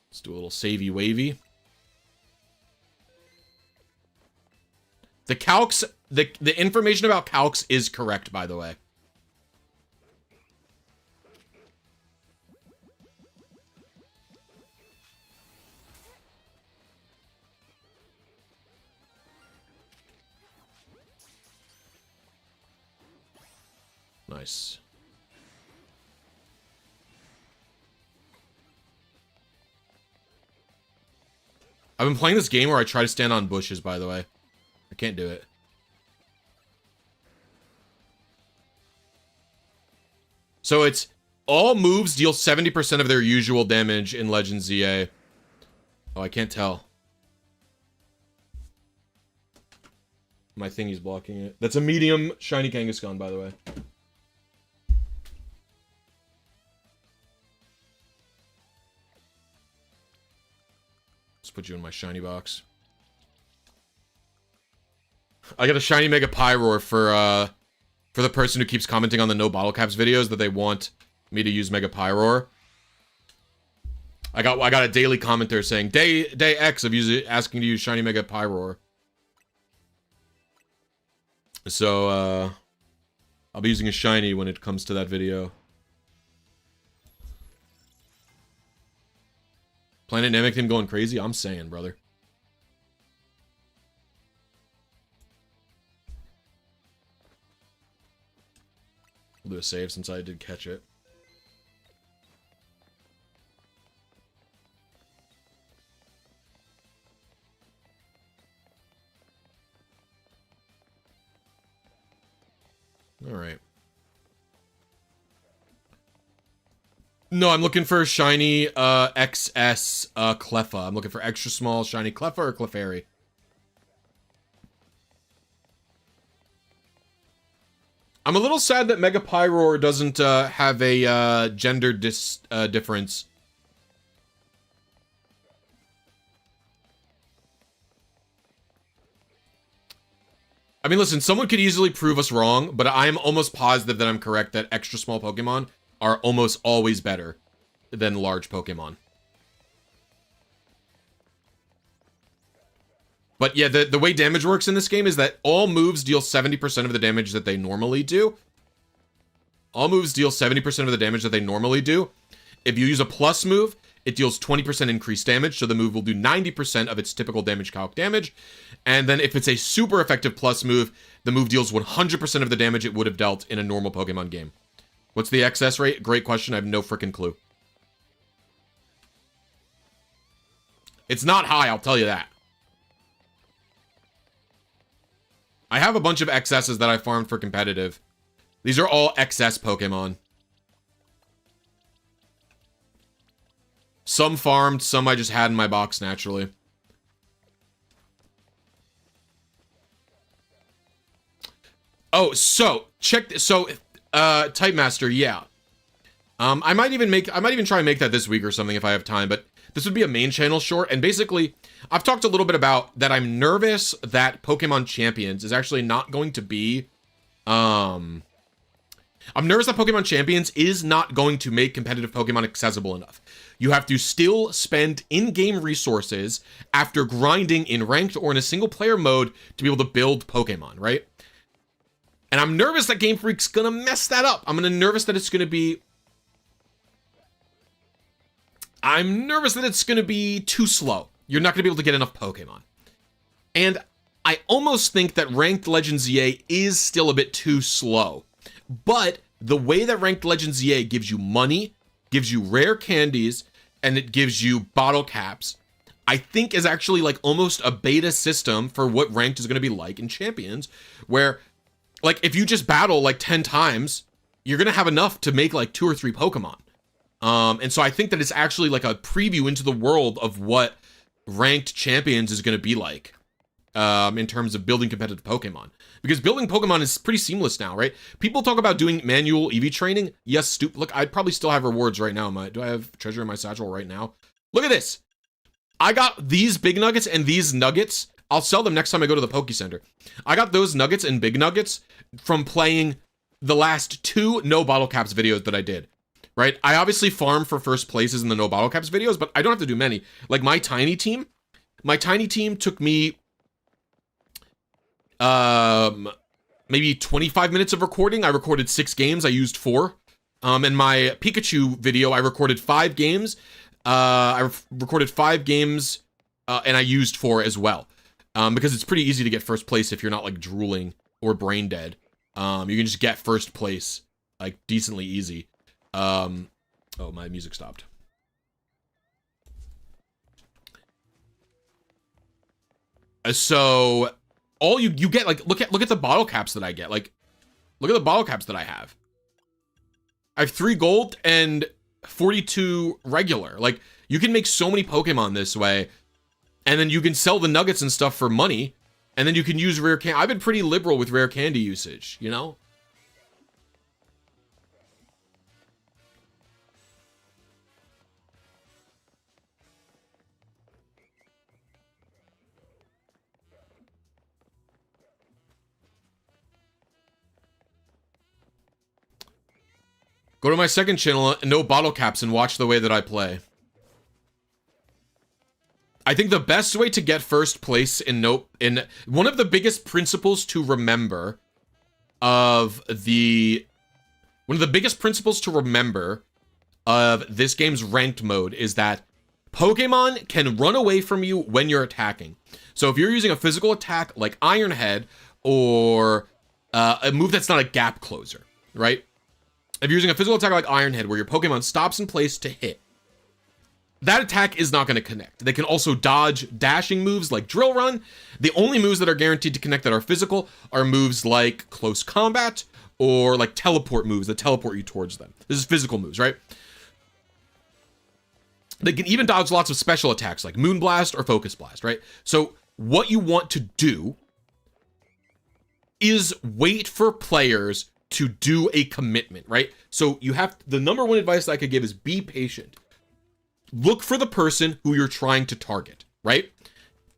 Let's do a little savey wavy. The calcs, the information about calcs is correct, by the way. Nice. I've been playing this game where I try to stand on bushes, by the way. I can't do it. So it's all moves deal 70% of their usual damage in Legend ZA. Oh, I can't tell. My thingy's blocking it. That's a medium shiny Kangaskhan, by the way. Let's put you in my shiny box. I got a shiny Mega Pyroar for the person who keeps commenting on the no bottle caps videos that they want me to use Mega Pyroar. I got a daily commenter saying day X of asking to use shiny Mega Pyroar. So I'll be using a shiny when it comes to that video. Planet Namek team going crazy? I'm saying, brother. We'll do a save since I did catch it. All right. No, I'm looking for shiny XS Cleffa. I'm looking for extra small shiny Cleffa or Clefairy. I'm a little sad that Mega Pyroar doesn't have a gender difference. I mean, listen, someone could easily prove us wrong, but I am almost positive that I'm correct that extra small Pokemon are almost always better than large Pokemon. But yeah, the way damage works in this game is that all moves deal 70% of the damage that they normally do. All moves deal 70% of the damage that they normally do. If you use a plus move, it deals 20% increased damage, so the move will do 90% of its typical damage calc damage. And then if it's a super effective plus move, the move deals 100% of the damage it would have dealt in a normal Pokemon game. What's the excess rate? Great question. I have no freaking clue. It's not high, I'll tell you that. I have a bunch of XSs that I farmed for competitive. These are all XS Pokemon. Some farmed, some I just had in my box naturally. Oh, so check this. So, Type Master, yeah. I might even try and make that this week or something if I have time, but this would be a main channel short. And basically, I've talked a little bit about that I'm nervous that Pokemon Champions is actually not going to be, I'm nervous that Pokemon Champions is not going to make competitive Pokemon accessible enough. You have to still spend in-game resources after grinding in ranked or in a single-player mode to be able to build Pokemon, right? And I'm nervous that Game Freak's gonna mess that up. I'm nervous that it's gonna be too slow. You're not gonna be able to get enough Pokemon. And I almost think that Ranked Legends EA is still a bit too slow. But the way that Ranked Legends EA gives you money, gives you rare candies, and it gives you bottle caps, I think is actually like almost a beta system for what Ranked is going to be like in Champions, where like if you just battle like 10 times, you're going to have enough to make like 2 or 3 Pokemon. And so I think that it's actually like a preview into the world of what Ranked Champions is going to be like in terms of building competitive Pokemon. Because building Pokemon is pretty seamless now, right? People talk about doing manual EV training. Yes, look, I'd probably still have rewards right now. Do I have treasure in my satchel right now? Look at this. I got these big nuggets and these nuggets. I'll sell them next time I go to the PokeCenter. I got those nuggets and big nuggets from playing the last 2 no bottle caps videos that I did, right? I obviously farm for first places in the no bottle caps videos, but I don't have to do many. Like my tiny team took me maybe 25 minutes of recording. I recorded 6 games. I used 4. In my Pikachu video, I recorded 5 games. Recorded 5 games, and I used 4 as well. Because it's pretty easy to get first place if you're not like drooling or brain dead. You can just get first place like decently easy. Oh, my music stopped. So all you get, like, look at the bottle caps that I get. Like, look at the bottle caps that I have. I have 3 gold and 42 regular. Like, you can make so many Pokemon this way, and then you can sell the nuggets and stuff for money, and then you can use rare candy. I've been pretty liberal with rare candy usage, you know? Go to my second channel, no bottle caps, and watch the way that I play. I think the best way to get first place in one of the biggest principles to remember of this game's ranked mode is that Pokemon can run away from you when you're attacking. So if you're using a physical attack like Iron Head or a move that's not a gap closer, right? If you're using a physical attack like Iron Head where your Pokemon stops in place to hit, that attack is not going to connect. They can also dodge dashing moves like Drill Run. The only moves that are guaranteed to connect that are physical are moves like Close Combat or like teleport moves that teleport you towards them. This is physical moves, right? They can even dodge lots of special attacks like Moonblast or Focus Blast, right? So what you want to do is wait for players to do a commitment, right? So the number one advice that I could give is be patient. Look for the person who you're trying to target, right?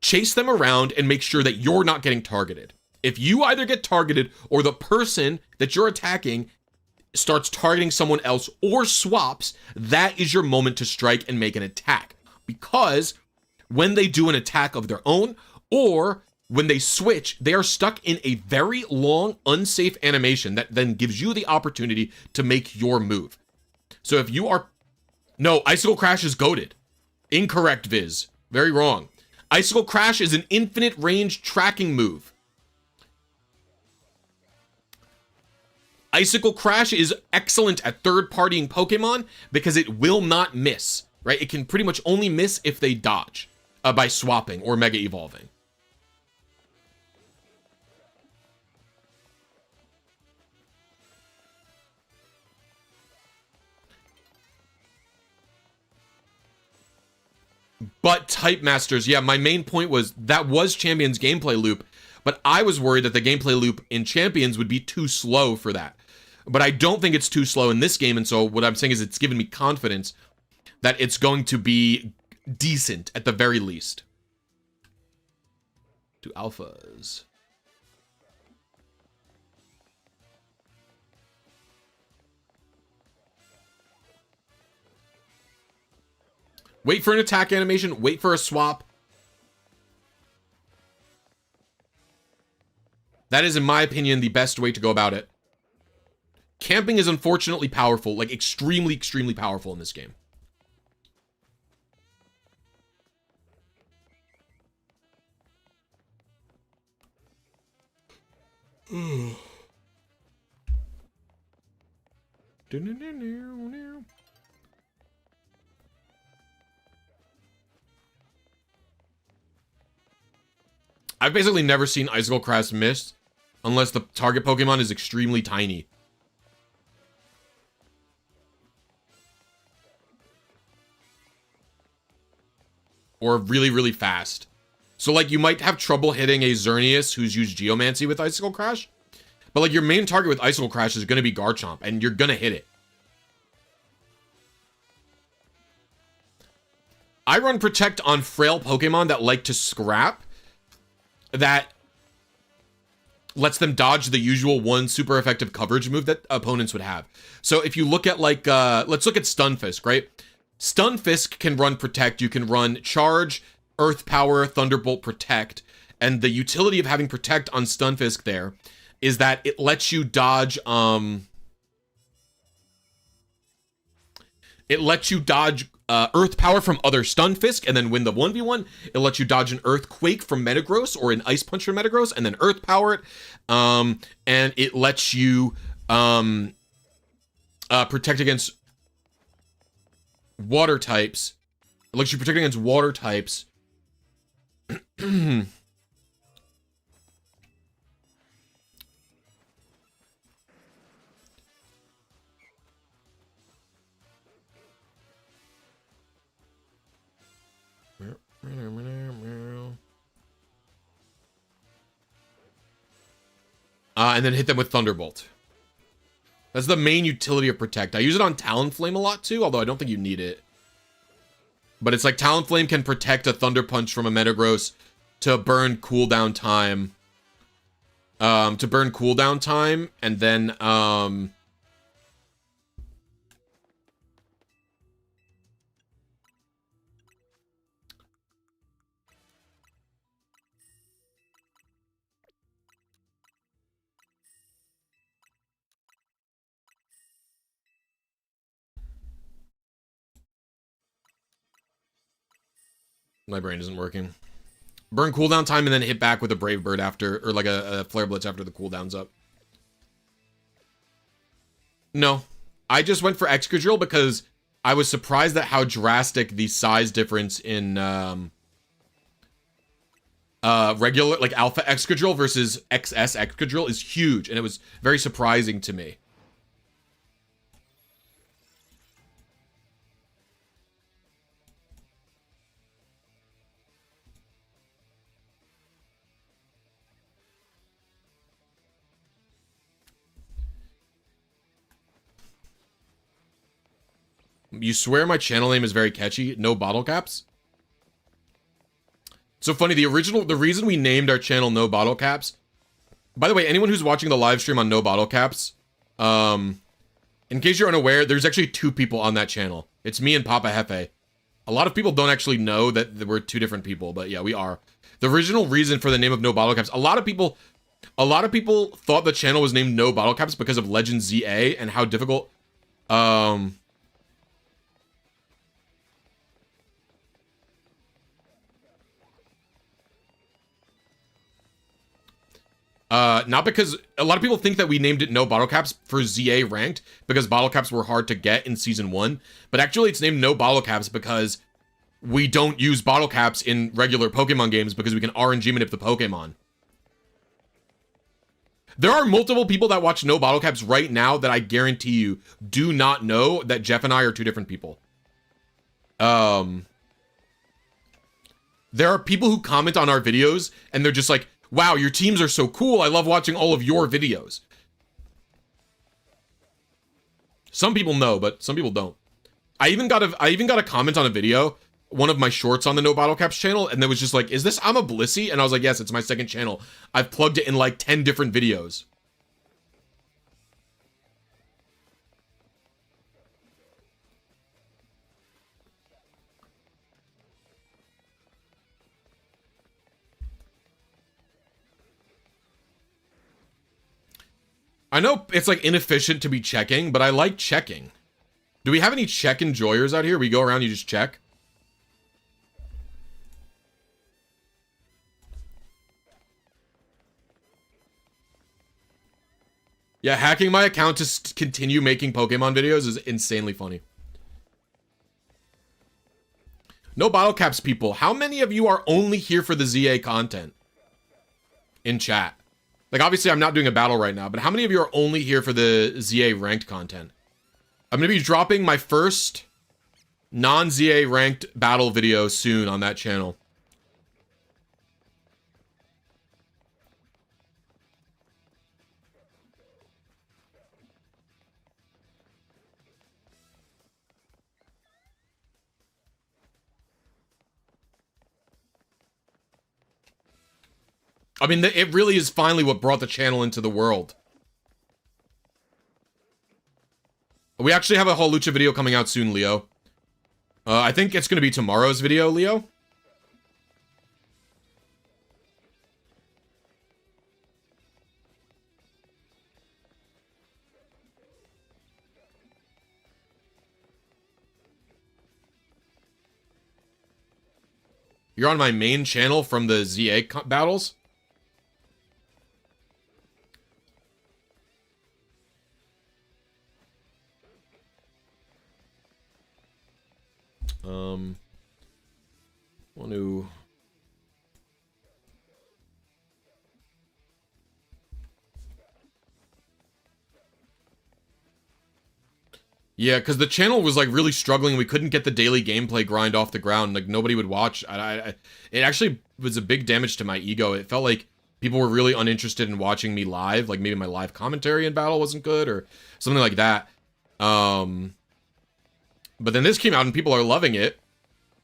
Chase them around and make sure that you're not getting targeted. If you either get targeted or the person that you're attacking starts targeting someone else or swaps, that is your moment to strike and make an attack. Because when they do an attack of their own or when they switch, they are stuck in a very long, unsafe animation that then gives you the opportunity to make your move. So if you are... No, Icicle Crash is goated. Incorrect, Viz. Very wrong. Icicle Crash is an infinite range tracking move. Icicle Crash is excellent at third-partying Pokemon because it will not miss, right? It can pretty much only miss if they dodge by swapping or Mega Evolving. But Type Masters, yeah, my main point was that was Champion's gameplay loop, but I was worried that the gameplay loop in Champions would be too slow for that. But I don't think it's too slow in this game, and so what I'm saying is it's given me confidence that it's going to be decent at the very least. 2 alphas. Wait for an attack animation, wait for a swap. That is, in my opinion, the best way to go about it. Camping is unfortunately powerful, like extremely, extremely powerful in this game. I've basically never seen Icicle Crash miss unless the target Pokemon is extremely tiny. Or really, really fast. So, like, you might have trouble hitting a Xerneas who's used Geomancy with Icicle Crash. But, like, your main target with Icicle Crash is going to be Garchomp, and you're going to hit it. I run Protect on frail Pokemon that like to scrap. That lets them dodge the usual one super effective coverage move that opponents would have. So if you look at, like, let's look at Stunfisk, right? Stunfisk can run Protect. You can run Charge, Earth Power, Thunderbolt, Protect. And the utility of having Protect on Stunfisk there is that it lets you dodge, Earth Power from other Stunfisk, and then win the 1v1. It lets you dodge an Earthquake from Metagross or an Ice Punch from Metagross, and then Earth Power it. And it lets you protect against water types. It lets you protect against water types. And then hit them with Thunderbolt. That's the main utility of Protect. I use it on Talonflame a lot too, although I don't think you need it. But it's like Talonflame can protect a Thunder Punch from a Metagross to burn cooldown time. And then my brain isn't working. Burn cooldown time and then hit back with a Brave Bird after, or like a Flare Blitz after the cooldown's up. No, I just went for Excadrill because I was surprised at how drastic the size difference in regular, like Alpha Excadrill versus XS Excadrill is huge, and it was very surprising to me. You swear my channel name is very catchy? No bottle caps? So funny, the reason we named our channel No Bottle Caps By the way, anyone who's watching the live stream on No Bottle Caps, in case you're unaware, there's actually 2 people on that channel. It's me and Papa Hefe. A lot of people don't actually know that we're 2 different people, but yeah, we are. The original reason for the name of No Bottle Caps, a lot of people thought the channel was named No Bottle Caps because of Legend ZA and how difficult, not because a lot of people think that we named it No Bottle Caps for ZA ranked because bottle caps were hard to get in season 1, but actually it's named No Bottle Caps because we don't use bottle caps in regular Pokemon games because we can RNG manip the Pokemon. There are multiple people that watch No Bottle Caps right now that I guarantee you do not know that Jeff and I are 2 different people. There are people who comment on our videos and they're just like, wow, your teams are so cool. I love watching all of your videos. Some people know, but some people don't. I even got a comment on a video, one of my shorts on the No Bottle Caps channel, and it was just like, is this I'm a blisy? And I was like, yes, it's my second channel. I've plugged it in like 10 different videos. I know it's like inefficient to be checking, but I like checking. Do we have any check enjoyers out here? We go around, you just check. Yeah, hacking my account to continue making Pokemon videos is insanely funny. No Bottle Caps people, how many of you are only here for the ZA content? In chat. Like, obviously, I'm not doing a battle right now, but how many of you are only here for the ZA ranked content? I'm going to be dropping my first non-ZA ranked battle video soon on that channel. I mean, it really is finally what brought the channel into the world. We actually have a whole Lucha video coming out soon, Leo. I think it's going to be tomorrow's video, Leo. You're on my main channel from the ZA battles? Want to... Yeah, because the channel was, like, really struggling. We couldn't get the daily gameplay grind off the ground. Like, nobody would watch. It actually was a big damage to my ego. It felt like people were really uninterested in watching me live. Like, maybe my live commentary in battle wasn't good or something like that. But then this came out and people are loving it.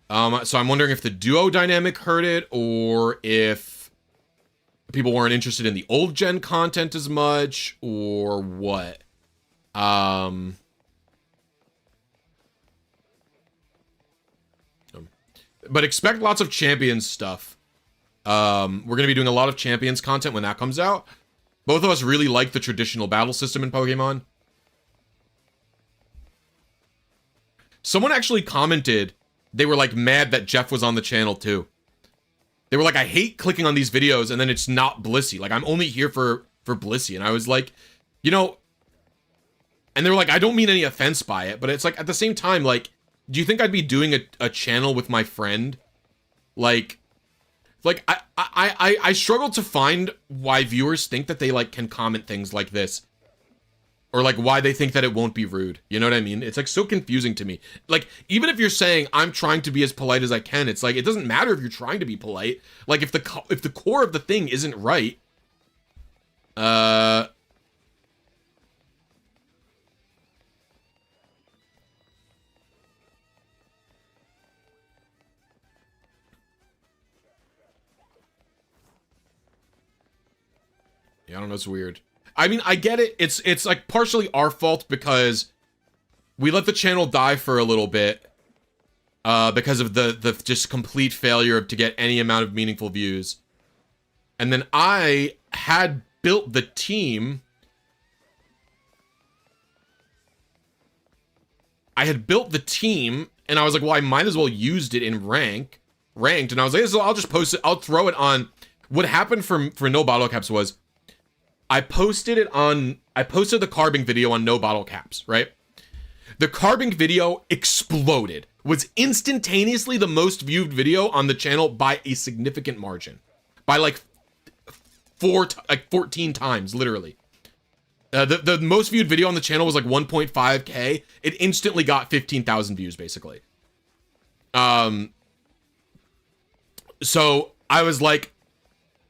So I'm wondering if the duo dynamic hurt it or if people weren't interested in the old gen content as much or what. But expect lots of Champions stuff. We're going to be doing a lot of Champions content when that comes out. Both of us really like the traditional battle system in Pokemon. Someone actually commented, they were like mad that Jeff was on the channel too. They were like, I hate clicking on these videos and then it's not Blisy. Like, I'm only here for Blisy. And I was like, you know, and they were like, I don't mean any offense by it, but it's like, at the same time, like, do you think I'd be doing a channel with my friend? Like I struggle to find why viewers think that they, like, can comment things like this. Or, like, why they think that it won't be rude. You know what I mean? It's, like, so confusing to me. Like, even if you're saying, I'm trying to be as polite as I can, it's like, it doesn't matter if you're trying to be polite. Like, if the core of the thing isn't right, Yeah, I don't know, it's weird. I mean, I get it. It's like partially our fault because we let the channel die for a little bit because of the just complete failure to get any amount of meaningful views. And then I had built the team. And I was like, well, I might as well used it in ranked. And I was like, so I'll just post it. I'll throw it on. What happened for no bottle caps was I posted the carbing video on no bottle caps, right? The carbing video exploded. Was instantaneously the most viewed video on the channel by a significant margin. By like 14 times, literally. The most viewed video on the channel was like 1.5K. It instantly got 15,000 views, basically. So I was like,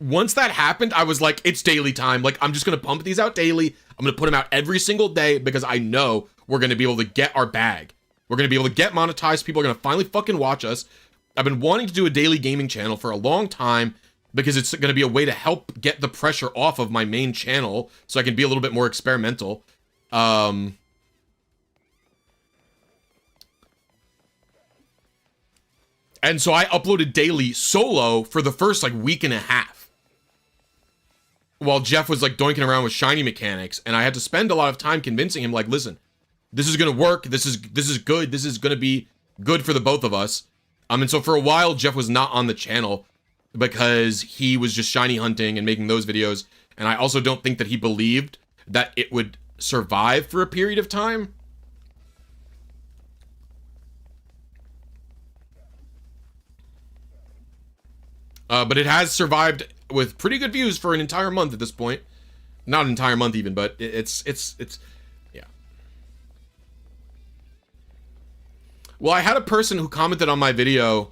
once that happened, I was like, it's daily time. Like, I'm just going to pump these out daily. I'm going to put them out every single day because I know we're going to be able to get our bag. We're going to be able to get monetized. People are going to finally fucking watch us. I've been wanting to do a daily gaming channel for a long time because it's going to be a way to help get the pressure off of my main channel so I can be a little bit more experimental. And so I uploaded daily solo for the first like week and a half. While Jeff was like doinking around with shiny mechanics, and I had to spend a lot of time convincing him like, listen, this is going to work. This is good. This is going to be good for the both of us. And so for a while, Jeff was not on the channel because he was just shiny hunting and making those videos. And I also don't think that he believed that it would survive for a period of time. But it has survived with pretty good views for an entire month at this point. Not an entire month even, but it's yeah. Well, I had a person who commented on my video.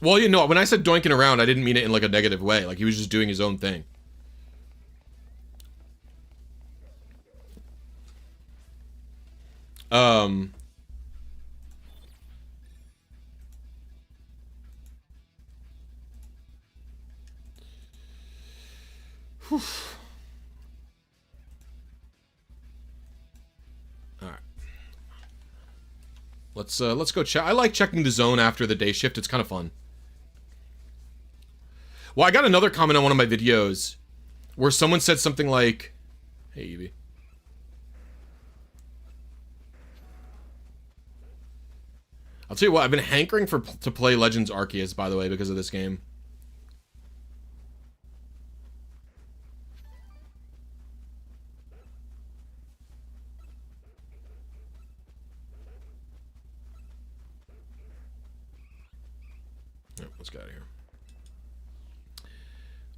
Well, you know, when I said doinking around, I didn't mean it in like a negative way. Like he was just doing his own thing. Whew. All right. Let's go check. I like checking the zone after the day shift. It's kind of fun. Well, I got another comment on one of my videos where someone said something like, "Hey, Evie. I'll tell you what, I've been hankering to play Legends Arceus, by the way, because of this game. Let's get out of here.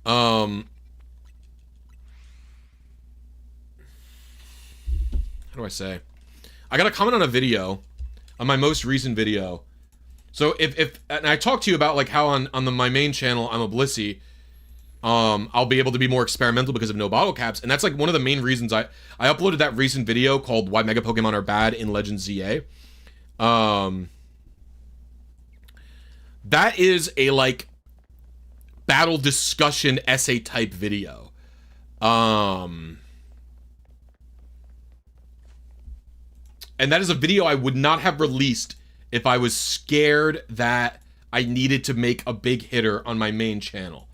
How do I say? I got a comment on a video, on my most recent video. So and I talked to you about like how on my main channel I'm a blisy. I'll be able to be more experimental because of no bottle caps, and that's like one of the main reasons I uploaded that recent video called "Why Mega Pokemon Are Bad in Legends ZA." That is a like battle discussion essay type video. And that is a video I would not have released if I was scared that I needed to make a big hitter on my main channel.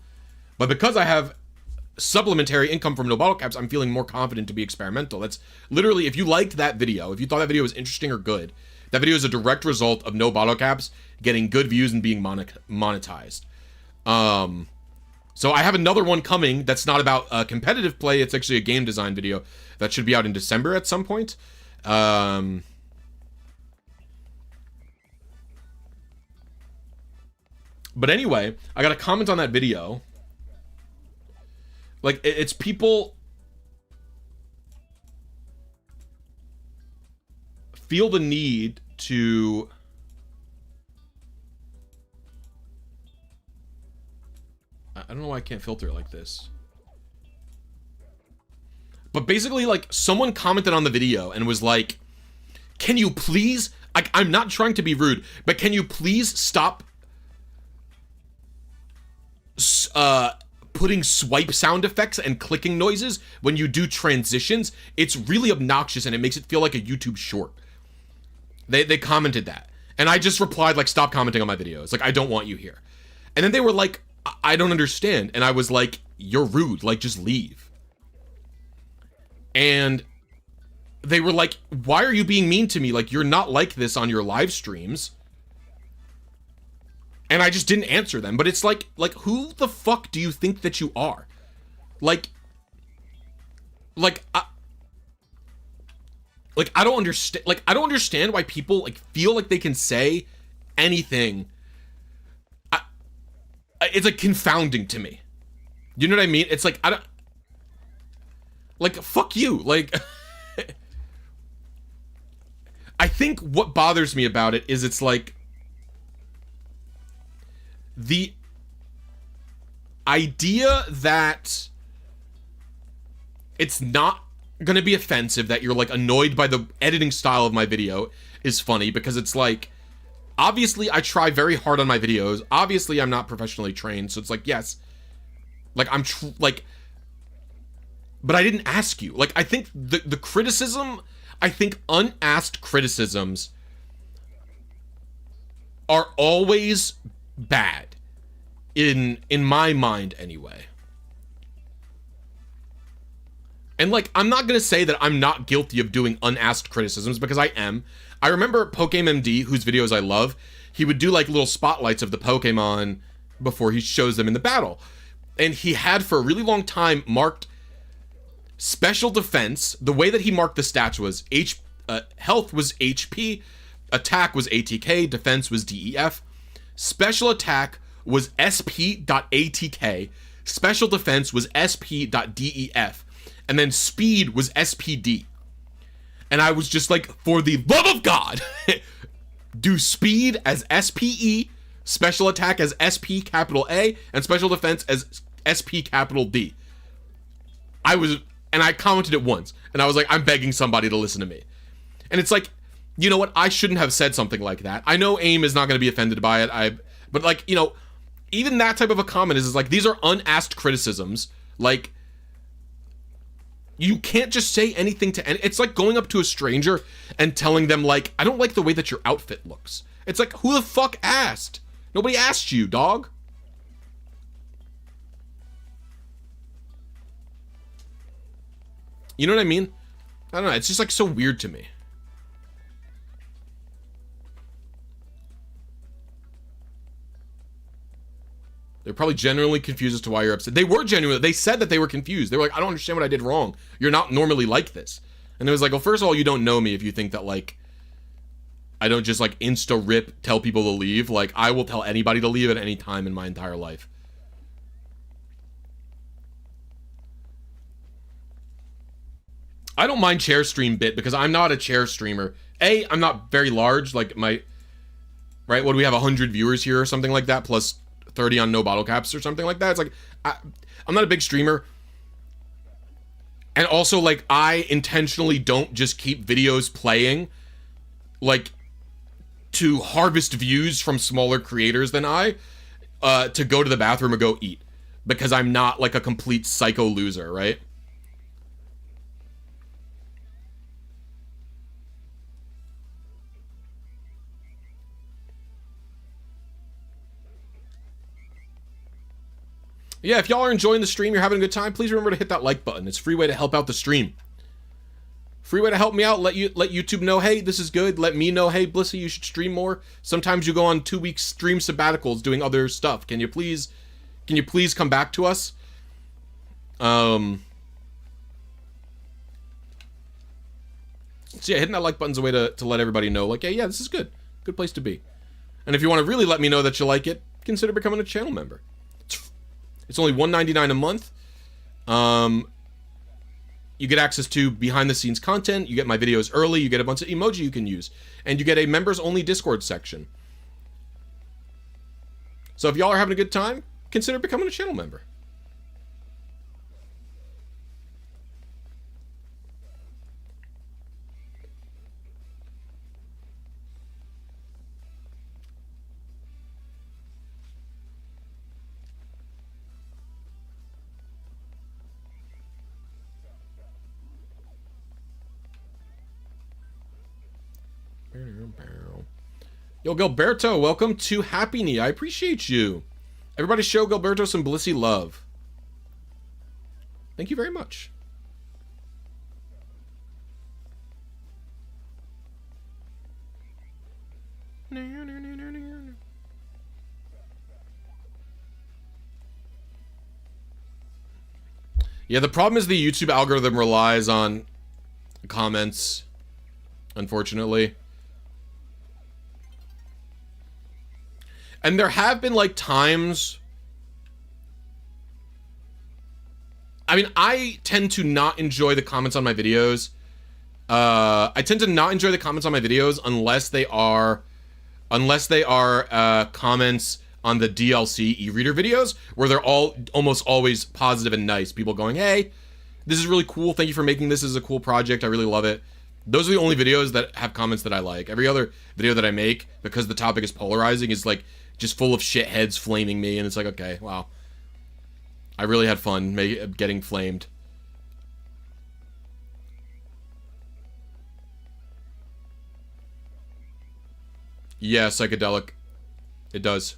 But because I have supplementary income from no bottle caps, I'm feeling more confident to be experimental. That's literally, if you liked that video, if you thought that video was interesting or good, that video is a direct result of no bottle caps getting good views and being monetized. So I have another one coming that's not about competitive play. It's actually a game design video that should be out in December at some point. But anyway, I got a comment on that video. Like, it's people... feel the need to... I don't know why I can't filter it like this. But basically, like, someone commented on the video and was like, can you please... I'm not trying to be rude, but can you please stop putting swipe sound effects and clicking noises when you do transitions? It's really obnoxious and it makes it feel like a YouTube short. They commented that. And I just replied, like, stop commenting on my videos. Like, I don't want you here. And then they were like, I don't understand. And I was like, you're rude. Like, just leave. And they were like, why are you being mean to me? Like, you're not like this on your live streams. And I just didn't answer them. But it's like, who the fuck do you think that you are? I don't understand. Like, I don't understand why people, like, feel like they can say anything. It's, like, confounding to me. You know what I mean? It's like, I don't... Like, fuck you. Like... I think what bothers me about it is it's like... The idea that it's not gonna be offensive, that you're, like, annoyed by the editing style of my video is funny, because it's like... Obviously, I try very hard on my videos. Obviously, I'm not professionally trained, so it's like, yes. Like, but I didn't ask you. Like, I think the criticism... I think unasked criticisms are always bad. In my mind, anyway. And, like, I'm not gonna say that I'm not guilty of doing unasked criticisms, because I am. I remember PokeMD, whose videos I love, he would do, like, little spotlights of the Pokemon before he shows them in the battle. And he had, for a really long time, marked special defense. The way that he marked the stats was health was HP, attack was ATK, defense was DEF, special attack was SP.ATK, special defense was SP.DEF, and then speed was SPD. And I was just like, for the love of God, do speed as SPE, special attack as SP capital A, and special defense as SP capital D. And I commented it once, and I was like, I'm begging somebody to listen to me. And it's like, you know what? I shouldn't have said something like that. I know AIM is not going to be offended by it. But, like, you know, even that type of a comment is like, these are unasked criticisms. Like, you can't just say anything to any... It's like going up to a stranger and telling them, like, I don't like the way that your outfit looks. It's like, who the fuck asked? Nobody asked you, dog. You know what I mean? I don't know. It's just, like, so weird to me. They're probably genuinely confused as to why you're upset. They were genuine. They said that they were confused. They were like, I don't understand what I did wrong. You're not normally like this. And it was like, well, first of all, you don't know me if you think that, like, I don't just, like, insta-rip tell people to leave. Like, I will tell anybody to leave at any time in my entire life. I don't mind chair stream bit because I'm not a chair streamer. A, I'm not very large. Like, right? What do we have, 100 viewers here or something like that? Plus 30 on no bottle caps or something like that. It's like, I'm not a big streamer. And also, like, I intentionally don't just keep videos playing, like, to harvest views from smaller creators than I, to go to the bathroom or go eat. Because I'm not, like, a complete psycho loser, right? Yeah, if y'all are enjoying the stream, you're having a good time, please remember to hit that like button. It's a free way to help out the stream. Free way to help me out, let YouTube know, hey, this is good. Let me know, hey, Blisy, you should stream more. Sometimes you go on 2-week stream sabbaticals doing other stuff. Can you please come back to us? So yeah, hitting that like button's a way to let everybody know, like, hey, yeah, this is good. Good place to be. And if you want to really let me know that you like it, consider becoming a channel member. It's only $1.99 a month. you get access to behind the scenes content, you get my videos early, you get a bunch of emoji you can use, and you get a members only Discord section. So if y'all are having a good time, consider becoming a channel member. Yo, Gilberto, welcome to Happy Knee. I appreciate you. Everybody show Gilberto some blisy love. Thank you very much. Yeah, the problem is the YouTube algorithm relies on comments, unfortunately. And there have been, like, times... I mean, I tend to not enjoy the comments on my videos. I tend to not enjoy the comments on my videos unless they are comments on the DLC e-reader videos, where they're all almost always positive and nice. People going, hey, this is really cool. Thank you for making this. This is a cool project. I really love it. Those are the only videos that have comments that I like. Every other video that I make, because the topic is polarizing, is, like, just full of shitheads flaming me, and it's like, okay, wow. I really had fun getting flamed. Yeah, psychedelic. It does.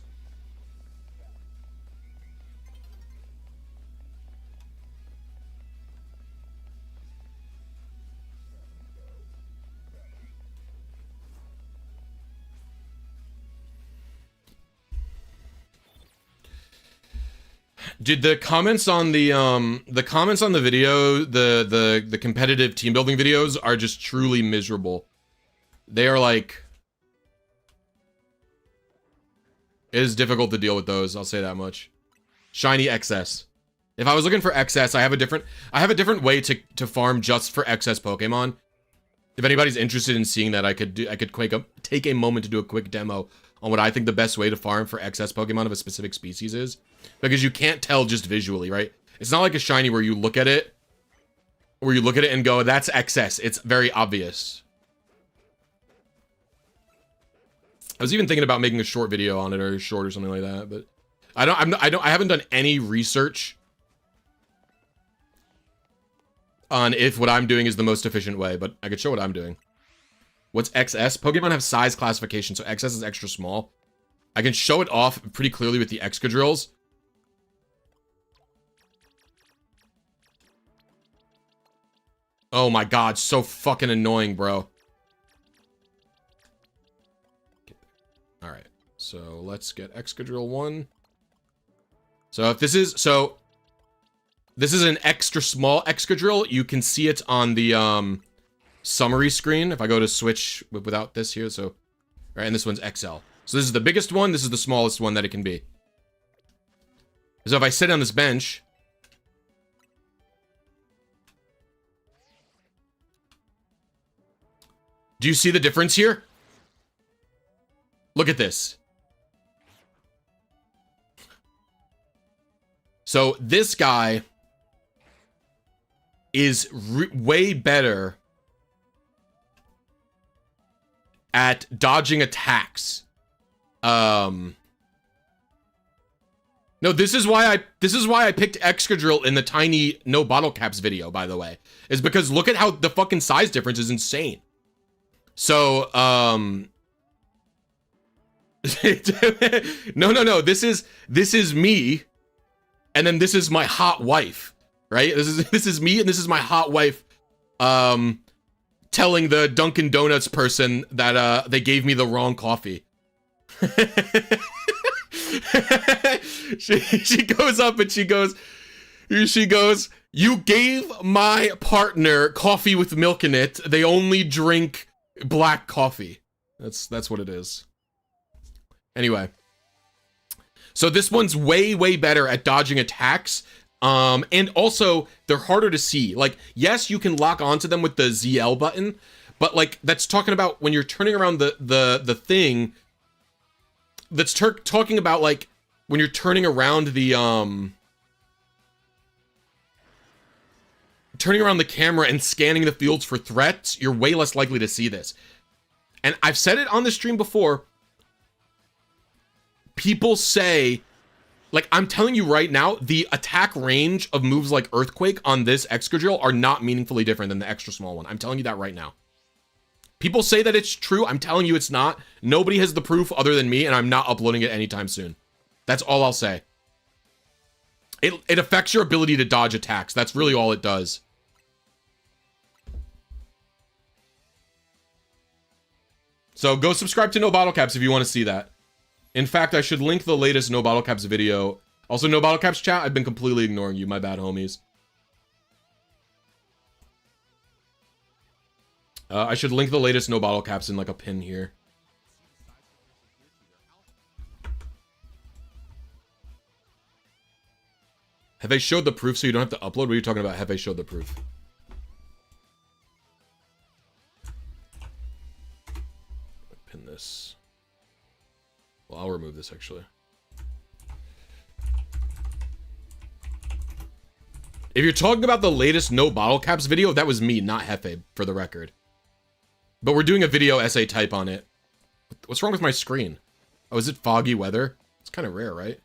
Dude, the comments on the video, the competitive team building videos are just truly miserable. They are like, it is difficult to deal with those, I'll say that much. Shiny XS. If I was looking for XS, I have a different way to farm just for XS Pokemon. If anybody's interested in seeing that, I could take a moment to do a quick demo on what I think the best way to farm for XS Pokemon of a specific species is. Because you can't tell just visually, right? It's not like a shiny where you look at it and go, that's XS. It's very obvious. I was even thinking about making a short video on it, or short or something like that, but I haven't done any research on if what I'm doing is the most efficient way, but I could show what I'm doing. What's XS? Pokemon have size classification, so XS is extra small. I can show it off pretty clearly with the Excadrills. Oh my god, so fucking annoying, bro. Alright, so let's get Excadrill 1. So if this is, this is an extra small Excadrill. You can see it on the, summary screen. If I go to switch without this here, so, right, and this one's XL. So this is the biggest one, this is the smallest one that it can be. So if I sit on this bench, do you see the difference here? Look at this. So this guy is way better at dodging attacks. No, this is why I picked Excadrill in the tiny no bottle caps video, by the way. Is because look at how the fucking size difference is insane. So, no. This is me, and then this is my hot wife, right? This is me, and this is my hot wife, telling the Dunkin' Donuts person that they gave me the wrong coffee. she goes up and she goes, you gave my partner coffee with milk in it. They only drink black coffee. That's what it is. Anyway, so this one's way better at dodging attacks And also, they're harder to see. Like, yes, you can lock onto them with the ZL button, but like, that's talking about when you're turning around the thing, that's talking about like, when you're turning around the, turning around the camera and scanning the fields for threats, you're way less likely to see this. And I've said it on the stream before. People say, like, I'm telling you right now, the attack range of moves like Earthquake on this Excadrill are not meaningfully different than the extra small one. I'm telling you that right now. People say that it's true. I'm telling you it's not. Nobody has the proof other than me, and I'm not uploading it anytime soon. That's all I'll say. It affects your ability to dodge attacks. That's really all it does. So go subscribe to No Bottle Caps if you want to see that. In fact, I should link the latest No Bottle Caps video. Also, No Bottle Caps chat, I've been completely ignoring you. My bad, homies. I should link the latest No Bottle Caps in like a pin here. Have they showed the proof so you don't have to upload? What are you talking about? Have they showed the proof? Pin this. Well, I'll remove this actually. If you're talking about the latest No Bottle Caps video, that was me, not Hefe, for the record. But we're doing a video essay type on it. What's wrong with my screen? Oh, is it foggy weather? It's kind of rare, right?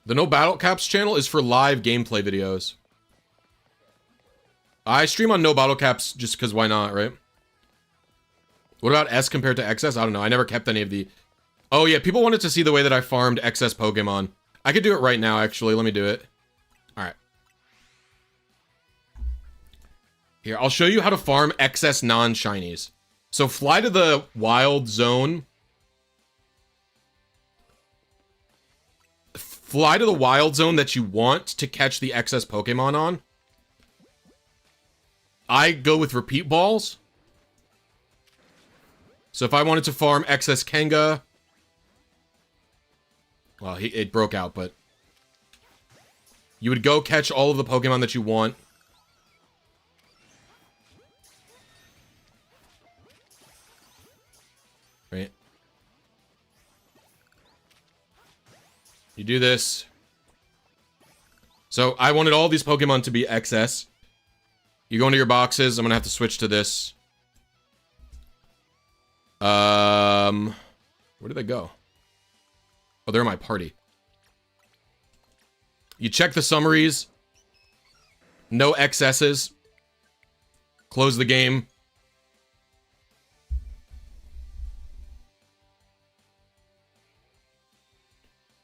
The No Battle Caps channel is for live gameplay videos. I stream on No Bottle Caps just because why not, right? What about S compared to XS? I don't know. I never kept any of the... Oh, yeah. People wanted to see the way that I farmed XS Pokemon. I could do it right now, actually. Let me do it. All right. Here, I'll show you how to farm XS non-shinies. So fly to the wild zone. Fly to the wild zone that you want to catch the XS Pokemon on. I go with repeat balls. So if I wanted to farm XS Kenga... Well, it broke out, but... You would go catch all of the Pokemon that you want. Right. You do this. So I wanted all these Pokemon to be XS. You go into your boxes. I'm gonna have to switch to this. Where did they go? Oh, they're in my party. You check the summaries. No XSs. Close the game.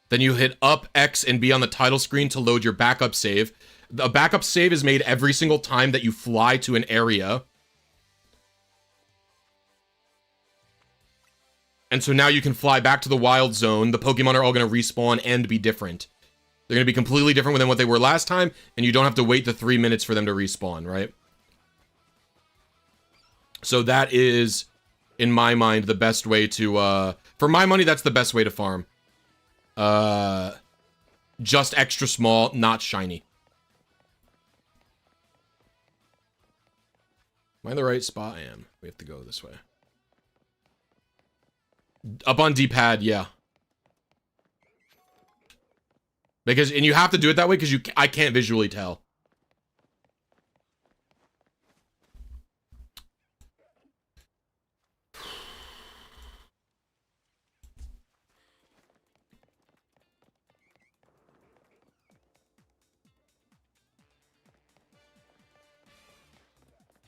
Then you hit up X and B on the title screen to load your backup save. A backup save is made every single time that you fly to an area. And so now you can fly back to the wild zone. The Pokemon are all going to respawn and be different. They're going to be completely different than what they were last time, and you don't have to wait the 3 minutes for them to respawn, right? So that is, in my mind, the best way to, for my money, that's the best way to farm. Just extra small, not shiny. Am I in the right spot? I am. We have to go this way. Up on D-pad, yeah. Because, and you have to do it that way because I can't visually tell.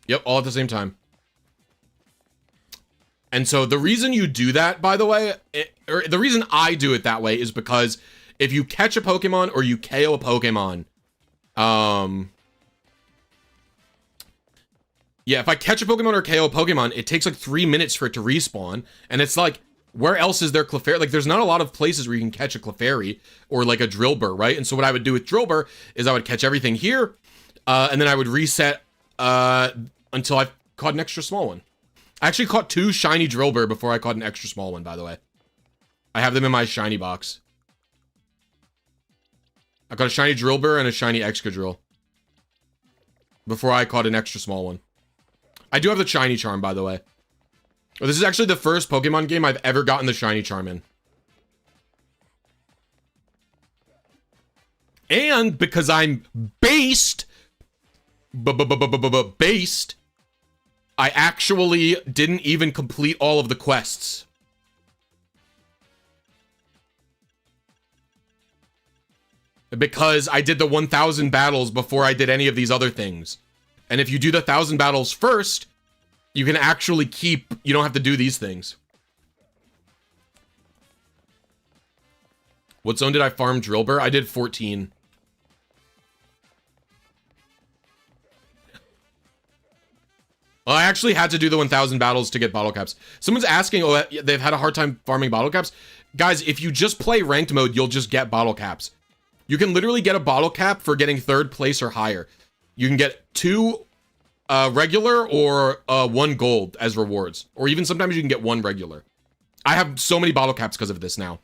Yep, all at the same time. And so the reason you do that, by the way, or the reason I do it that way is because if you catch a Pokemon or you KO a Pokemon, yeah, if I catch a Pokemon or KO a Pokemon, it takes like 3 minutes for it to respawn. And it's like, Where else is there Clefairy? Like, there's not a lot of places where you can catch a Clefairy or like a Drillbur, right? And so what I would do with Drillbur is I would catch everything here, and then I would reset until I caught an extra small one. I actually caught 2 shiny Drillbur before I caught an extra small one, by the way. I have them in my shiny box. I caught a shiny Drillbur and a shiny Excadrill before I caught an extra small one. I do have the shiny charm, by the way. This is actually the first Pokemon game I've ever gotten the shiny charm in. And because I'm based, based, I actually didn't even complete all of the quests. Because I did the 1,000 battles before I did any of these other things. And if you do the 1,000 battles first, you can actually keep, you don't have to do these things. What zone did I farm Drillbur? I did 14. Well, I actually had to do the 1,000 battles to get bottle caps. Someone's asking, oh, they've had a hard time farming bottle caps. Guys, if you just play ranked mode, you'll just get bottle caps. You can literally get a bottle cap for getting 3rd place or higher. You can get 2 regular or 1 gold as rewards. Or even sometimes you can get 1 regular. I have so many bottle caps because of this now.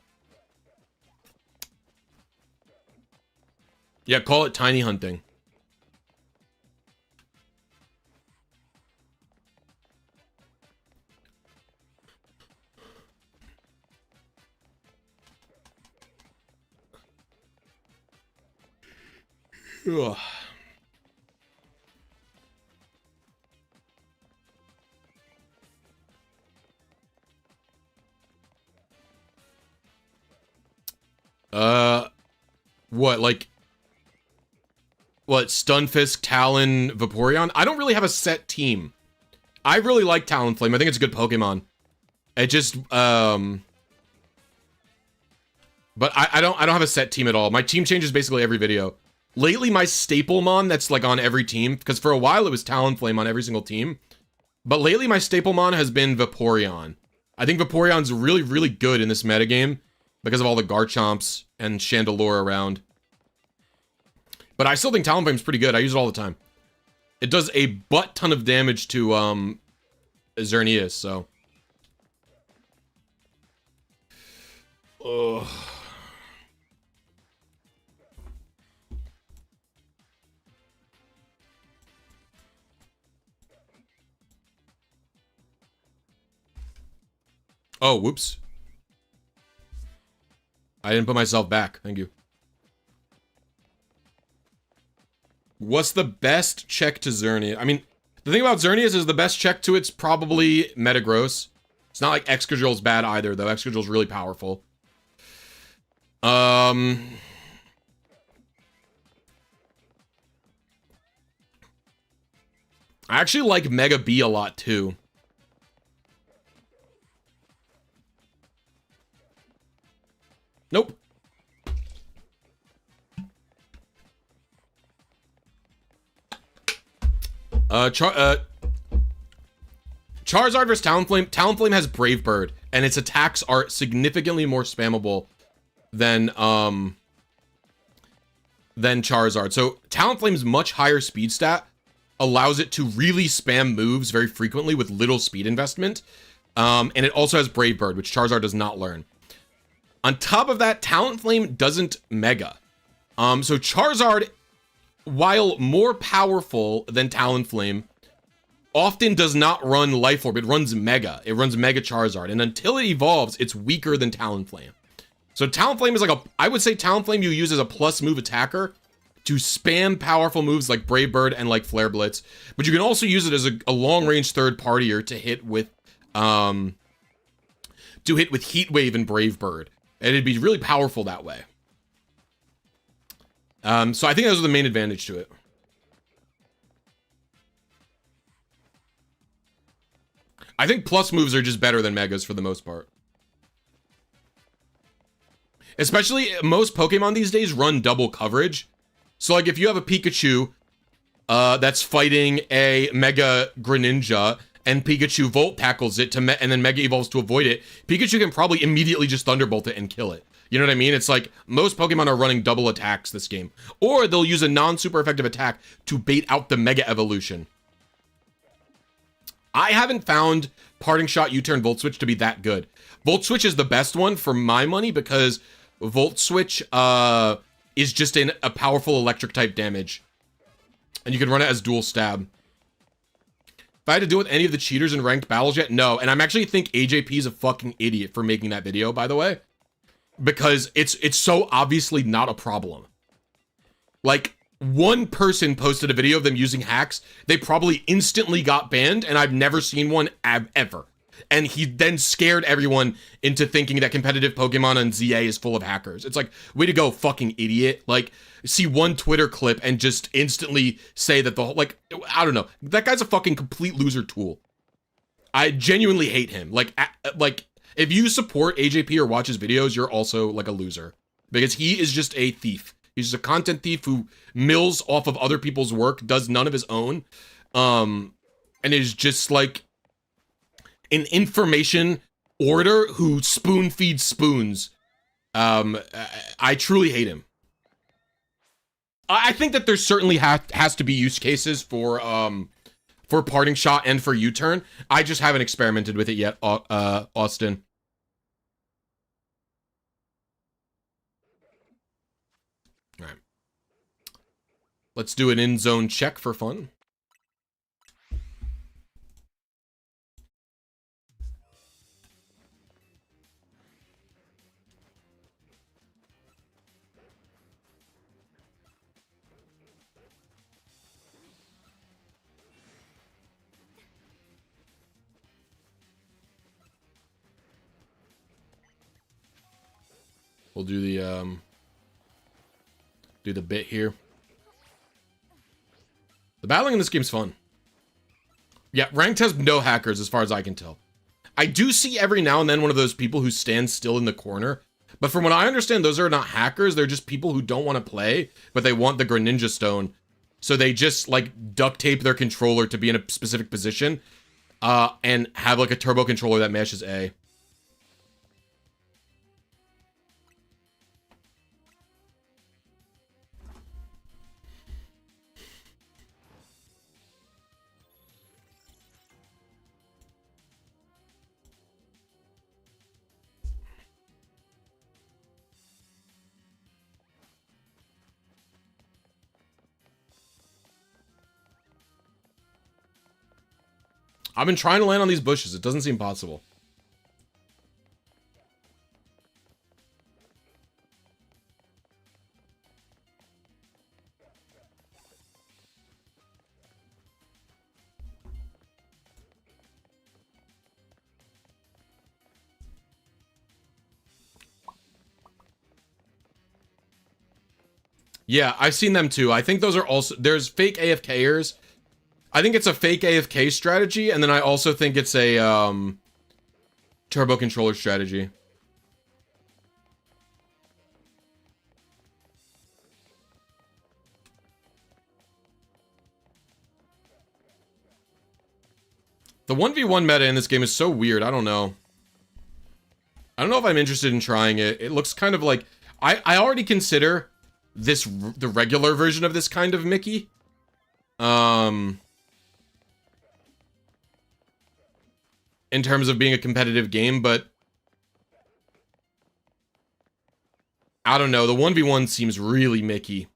Yeah, call it tiny hunting. Ugh. What, like... What, Stunfisk, Talon, Vaporeon? I don't really have a set team. I really like Talonflame. I think it's a good Pokemon. It just, But I don't have a set team at all. My team changes basically every video. Lately, my Staplemon that's like on every team, because for a while it was Talonflame on every single team. But lately my Staplemon has been Vaporeon. I think Vaporeon's really, really good in this metagame because of all the Garchomps and Chandelure around. But I still think Talonflame's pretty good. I use it all the time. It does a butt ton of damage to Xerneas, so. Ugh. Oh, whoops. I didn't put myself back. Thank you. What's the best check to Xerneas? I mean, the thing about Xerneas is the best check to it's probably Metagross. It's not like Excadrill's bad either, though. Excadrill's really powerful. I actually like Mega B a lot, too. Nope. Charizard versus Talonflame. Talonflame has Brave Bird, and its attacks are significantly more spammable than Charizard. So Talonflame's much higher speed stat allows it to really spam moves very frequently with little speed investment. And it also has Brave Bird, which Charizard does not learn. On top of that, Talonflame doesn't Mega. So Charizard, while more powerful than Talonflame, often does not run Life Orb. It runs Mega. It runs Mega Charizard. And until it evolves, it's weaker than Talonflame. So Talonflame is like I would say Talonflame you use as a plus move attacker to spam powerful moves like Brave Bird and like Flare Blitz. But you can also use it as a long-range third partier to hit with Heat Wave and Brave Bird. And it'd be really powerful that way. So I think those are the main advantage to it. I think plus moves are just better than Megas for the most part. Especially, most Pokemon these days run double coverage. So, like, if you have a Pikachu that's fighting a Mega Greninja, and Pikachu Volt tackles it and then Mega Evolves to avoid it, Pikachu can probably immediately just Thunderbolt it and kill it. You know what I mean? It's like most Pokemon are running double attacks this game. Or they'll use a non-super effective attack to bait out the Mega Evolution. I haven't found Parting Shot, U-Turn, Volt Switch to be that good. Volt Switch is the best one for my money because Volt Switch is just a powerful electric type damage. And you can run it as dual stab. If I had to deal with any of the cheaters in ranked battles yet, no. And I'm actually think AJP is a fucking idiot for making that video, by the way. Because it's so obviously not a problem. Like, one person posted a video of them using hacks. They probably instantly got banned, and I've never seen one ever. And he then scared everyone into thinking that competitive Pokemon on ZA is full of hackers. It's like, way to go, fucking idiot. Like, see one Twitter clip and just instantly say that the whole, like, I don't know. That guy's a fucking complete loser tool. I genuinely hate him. Like, if you support AJP or watch his videos, you're also, like, a loser. Because he is just a thief. He's just a content thief who mills off of other people's work, does none of his own, and is just, like, an information orator who spoon feeds spoons. I truly hate him. I think that there certainly has to be use cases for Parting Shot and for U-Turn. I just haven't experimented with it yet, Austin. All right. Let's do an in-zone check for fun. We'll do the bit here. The battling in this game's fun. Yeah, ranked has no hackers as far as I can tell. I do see every now and then one of those people who stand still in the corner, but from what I understand, those are not hackers. They're just people who don't want to play, but they want the Greninja Stone. So they just, like, duct tape their controller to be in a specific position, and have, like, a turbo controller that mashes A. I've been trying to land on these bushes. It doesn't seem possible. Yeah, I've seen them too. I think those are also... There's fake AFKers. I think it's a fake AFK strategy, and then I also think it's a turbo controller strategy. The 1v1 meta in this game is so weird. I don't know. I don't know if I'm interested in trying it. It looks kind of like... I already consider the regular version of this kind of Mickey. In terms of being a competitive game, but I don't know. The 1v1 seems really Mickey.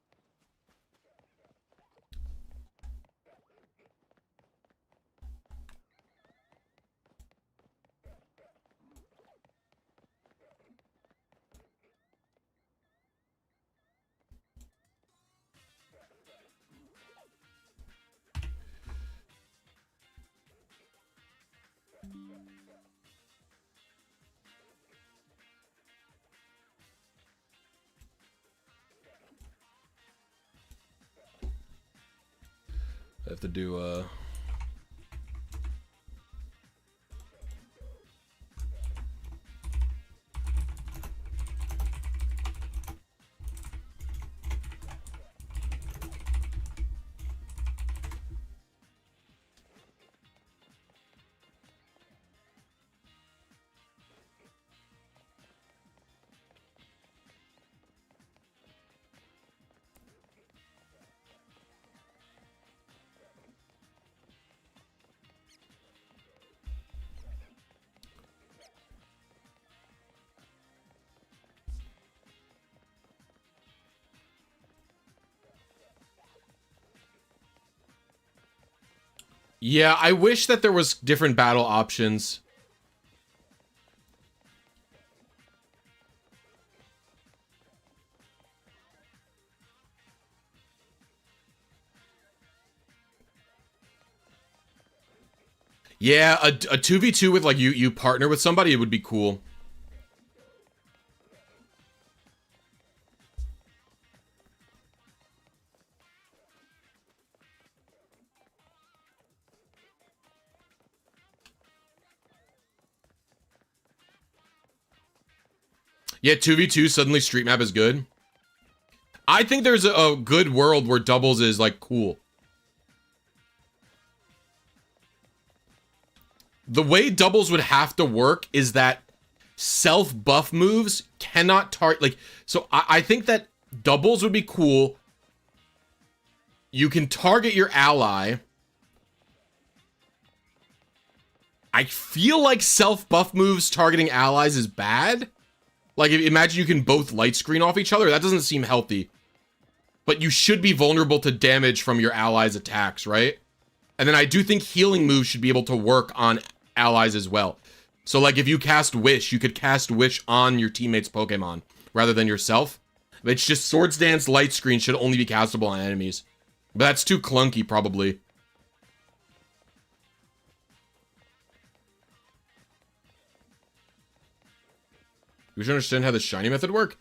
I have to do, Yeah, I wish that there was different battle options. Yeah, a 2v2 with, like, you partner with somebody, it would be cool. Yeah, 2v2 suddenly street map is good. I think there's a good world where doubles is, like, cool. The way doubles would have to work is that self-buff moves cannot target, like, so I think that doubles would be cool. You can target your ally. I feel like self-buff moves targeting allies is bad. Like, imagine you can both light screen off each other. That doesn't seem healthy. But you should be vulnerable to damage from your allies' attacks, right? And then I do think healing moves should be able to work on allies as well. So, like, if you cast Wish, you could cast Wish on your teammate's Pokemon rather than yourself. It's just Swords Dance Light Screen should only be castable on enemies. But that's too clunky, probably. You should understand how the shiny method work.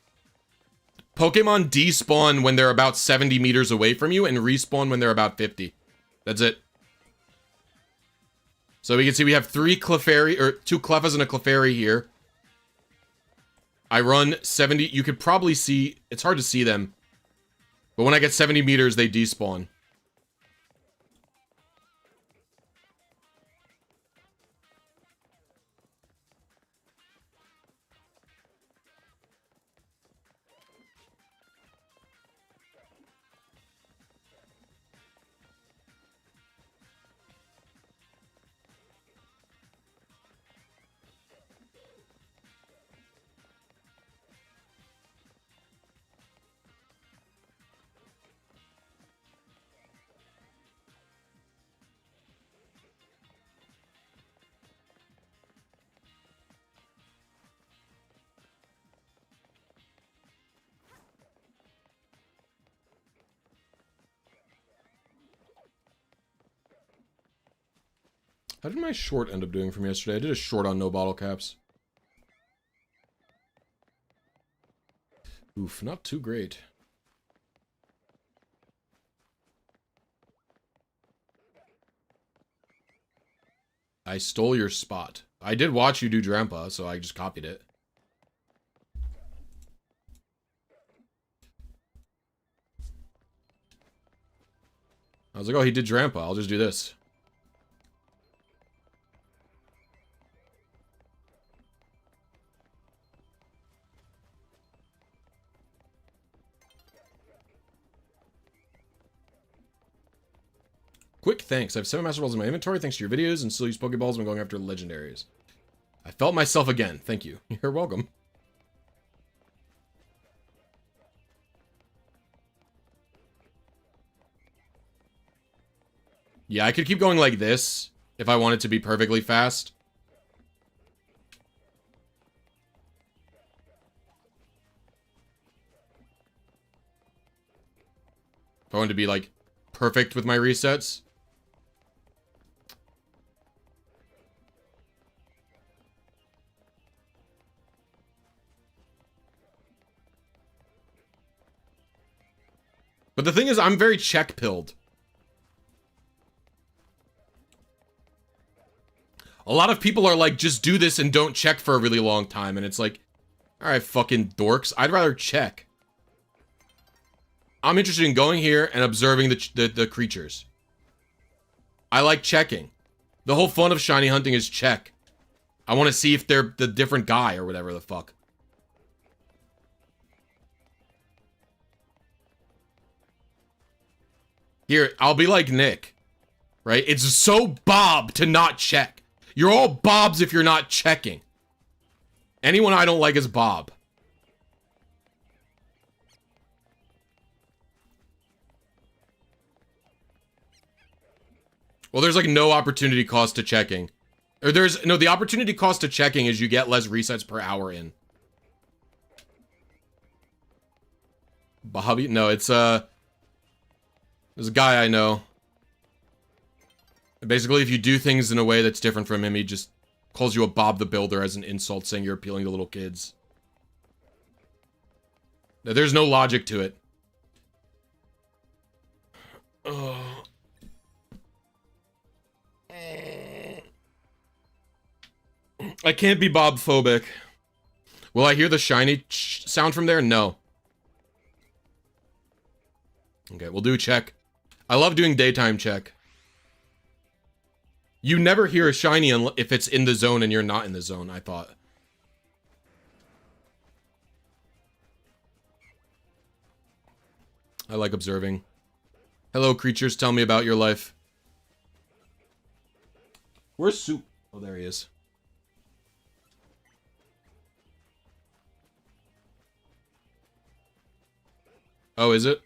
Pokemon despawn when they're about 70 meters away from you and respawn when they're about 50. That's it. So we can see we have 3 Clefairy, or 2 Clefas and a Clefairy here. I run 70, you could probably see, it's hard to see them. But when I get 70 meters, they despawn. How did my short end up doing from yesterday? I did a short on no bottle caps. Oof, not too great. I stole your spot. I did watch you do Drampa, so I just copied it. I was like, oh, he did Drampa. I'll just do this. Quick thanks. I have 7 Master Balls in my inventory thanks to your videos and still use Pokeballs when going after legendaries. I felt myself again. Thank you. You're welcome. Yeah, I could keep going like this if I wanted to be perfectly fast. If I wanted to be, like, perfect with my resets. But the thing is, I'm very check-pilled. A lot of people are like, just do this and don't check for a really long time. And it's like, alright, fucking dorks. I'd rather check. I'm interested in going here and observing the creatures. I like checking. The whole fun of shiny hunting is check. I want to see if they're the different guy or whatever the fuck. Here, I'll be like Nick. Right? It's so Bob to not check. You're all Bobs if you're not checking. Anyone I don't like is Bob. Well, there's like no opportunity cost to checking. Or there's, no, the opportunity cost to checking is you get less resets per hour in. Bobby? No, it's, there's a guy I know. Basically, if you do things in a way that's different from him, he just calls you a Bob the Builder as an insult, saying you're appealing to little kids. Now, there's no logic to it. I can't be Bob-phobic. Will I hear the shiny sound from there? No. Okay, we'll do a check. I love doing daytime check. You never hear a shiny if it's in the zone and you're not in the zone, I thought. I like observing. Hello, creatures. Tell me about your life. Where's Soup? Oh, there he is. Oh, is it?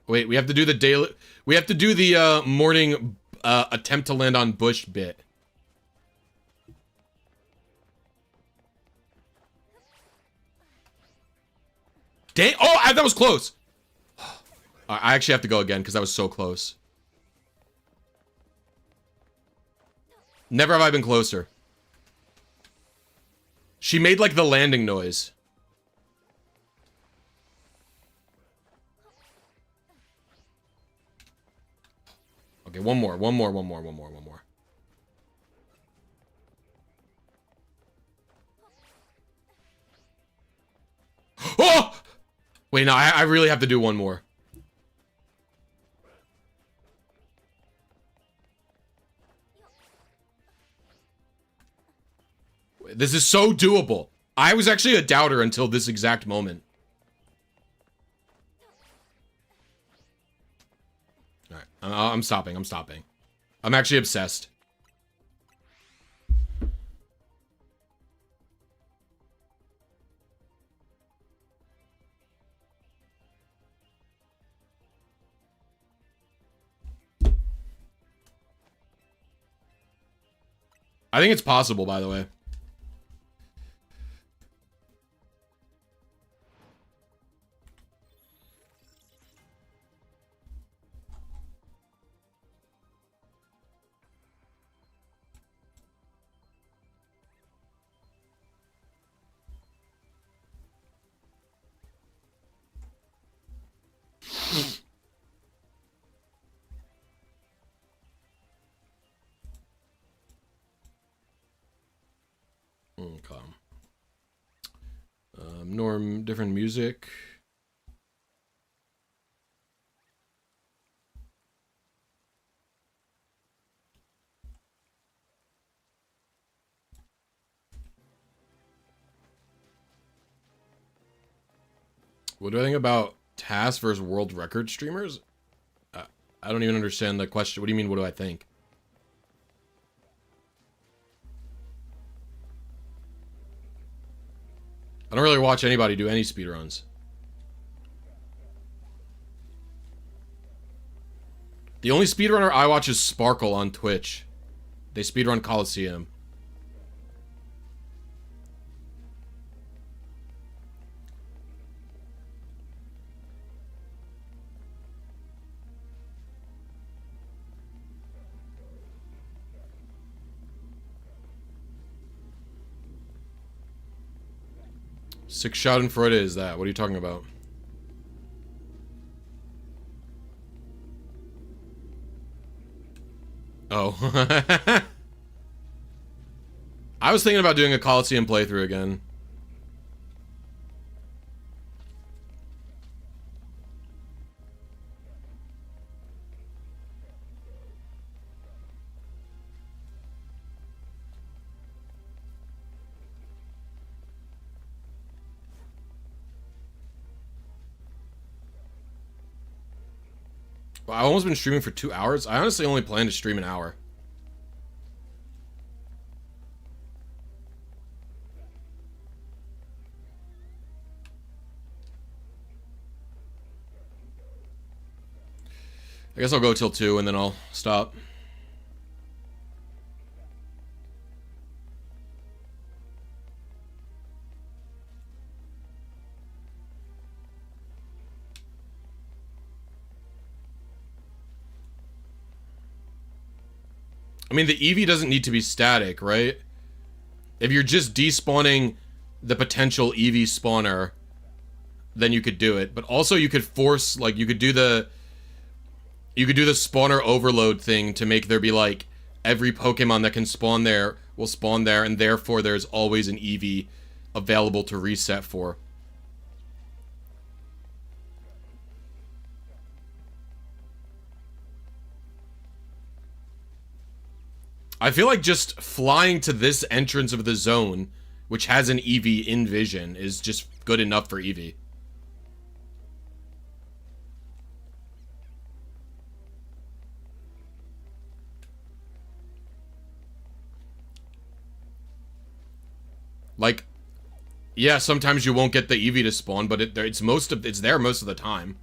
Wait, we have to do the daily... We have to do the, morning, attempt to land on bush bit. Dang! Oh, that was close! I actually have to go again, because that was so close. Never have I been closer. She made, like, the landing noise. Okay, one more. Oh! Wait, no, I really have to do one more. This is so doable. I was actually a doubter until this exact moment. Alright, I'm stopping. I'm actually obsessed. I think it's possible, by the way. Okay. Norm, different music. What do I think about TAS versus world record streamers? I don't even understand the question. What do you mean, what do I think? I don't really watch anybody do any speedruns. The only speedrunner I watch is Sparkle on Twitch. They speedrun Coliseum. Six shot in Freude is that? What are you talking about? Oh. I was thinking about doing a Coliseum playthrough again. Well, I've almost been streaming for 2 hours. I honestly only plan to stream an hour. I guess I'll go till 2 and then I'll stop. I mean, the Eevee doesn't need to be static, right? If you're just despawning the potential Eevee spawner, then you could do it. But also you could force, like, you could do the spawner overload thing to make there be, like, every Pokemon that can spawn there will spawn there, and therefore there's always an Eevee available to reset for. I feel like just flying to this entrance of the zone, which has an Eevee in vision, is just good enough for Eevee. Like, yeah, sometimes you won't get the Eevee to spawn, but it's there most of the time.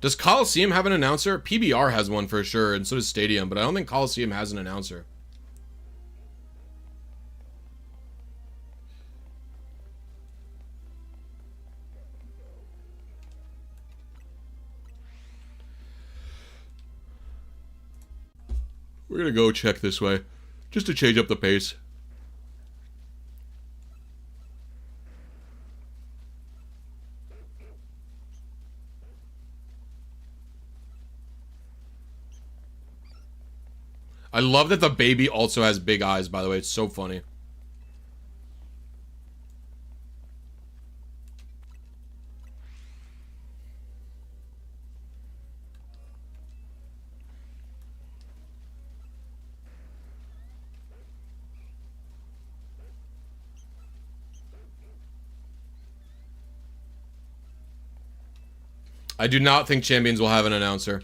Does Coliseum have an announcer? PBR has one for sure, and so does Stadium, but I don't think Coliseum has an announcer. We're gonna go check this way, just to change up the pace. I love that the baby also has big eyes, by the way. It's so funny. I do not think Champions will have an announcer.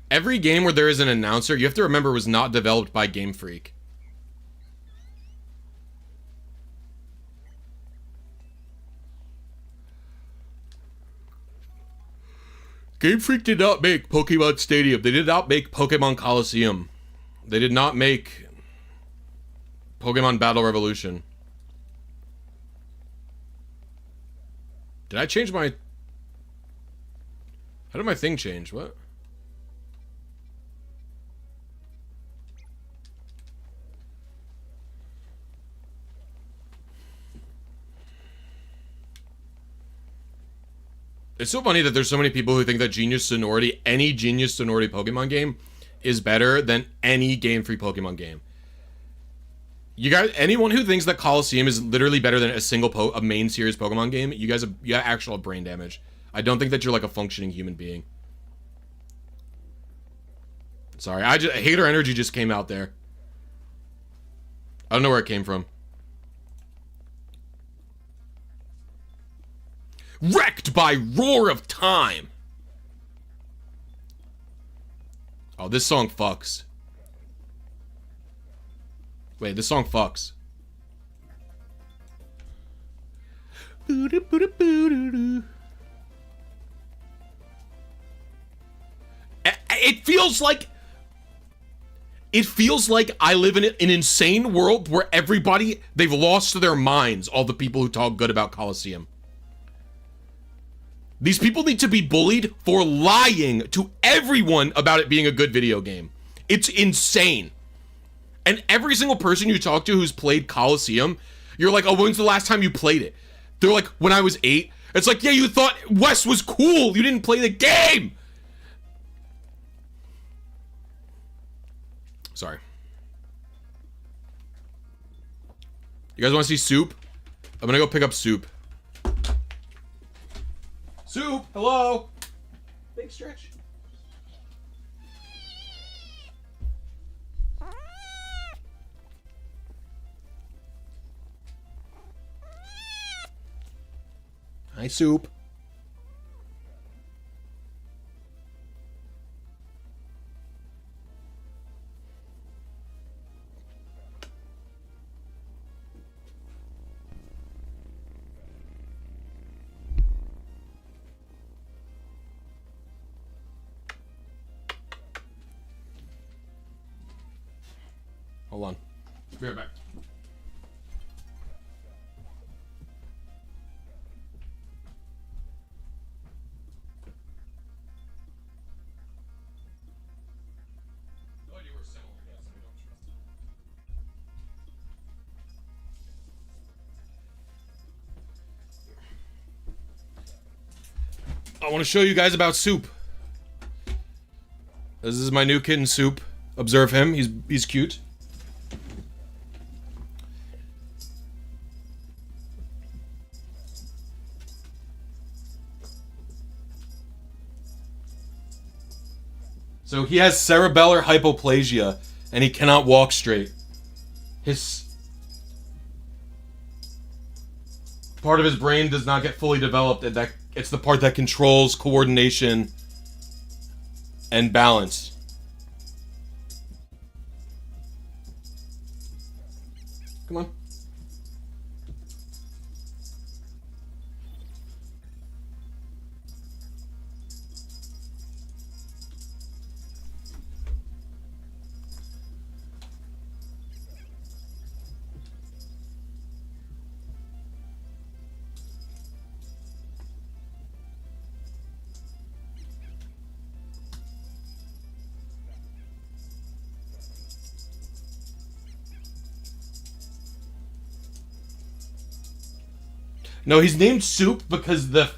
Every game where there is an announcer, you have to remember, was not developed by Game Freak. Game Freak did not make Pokemon Stadium. They did not make Pokemon Coliseum. They did not make Pokemon Battle Revolution. Did I change my... How did my thing change? What? It's so funny that there's so many people who think that Genius Sonority, any Genius Sonority Pokemon game, is better than any Game Freak Pokemon game. You guys, anyone who thinks that Coliseum is literally better than a single a main series Pokemon game, you guys have actual brain damage. I don't think that you're like a functioning human being. Sorry, hater energy just came out there. I don't know where it came from. Wrecked by Roar of Time. Oh, this song fucks. Wait, this song fucks. It feels like... It feels like I live in an insane world where everybody, they've lost their minds, all the people who talk good about Coliseum. These people need to be bullied for lying to everyone about it being a good video game. It's insane. And every single person you talk to who's played Coliseum, you're like, oh, when's the last time you played it? They're like, when I was 8. It's like, yeah, you thought West was cool. You didn't play the game. Sorry. You guys want to see Soup? I'm gonna go pick up Soup. Soup, hello. Big stretch. Hi, Soup. Hold on. Be right back. I want to show you guys about Soup. This is my new kitten, Soup. Observe him. He's cute. So he has cerebellar hypoplasia, and he cannot walk straight. His part of his brain does not get fully developed, and that it's the part that controls coordination and balance. Come on. No, he's named Soup because the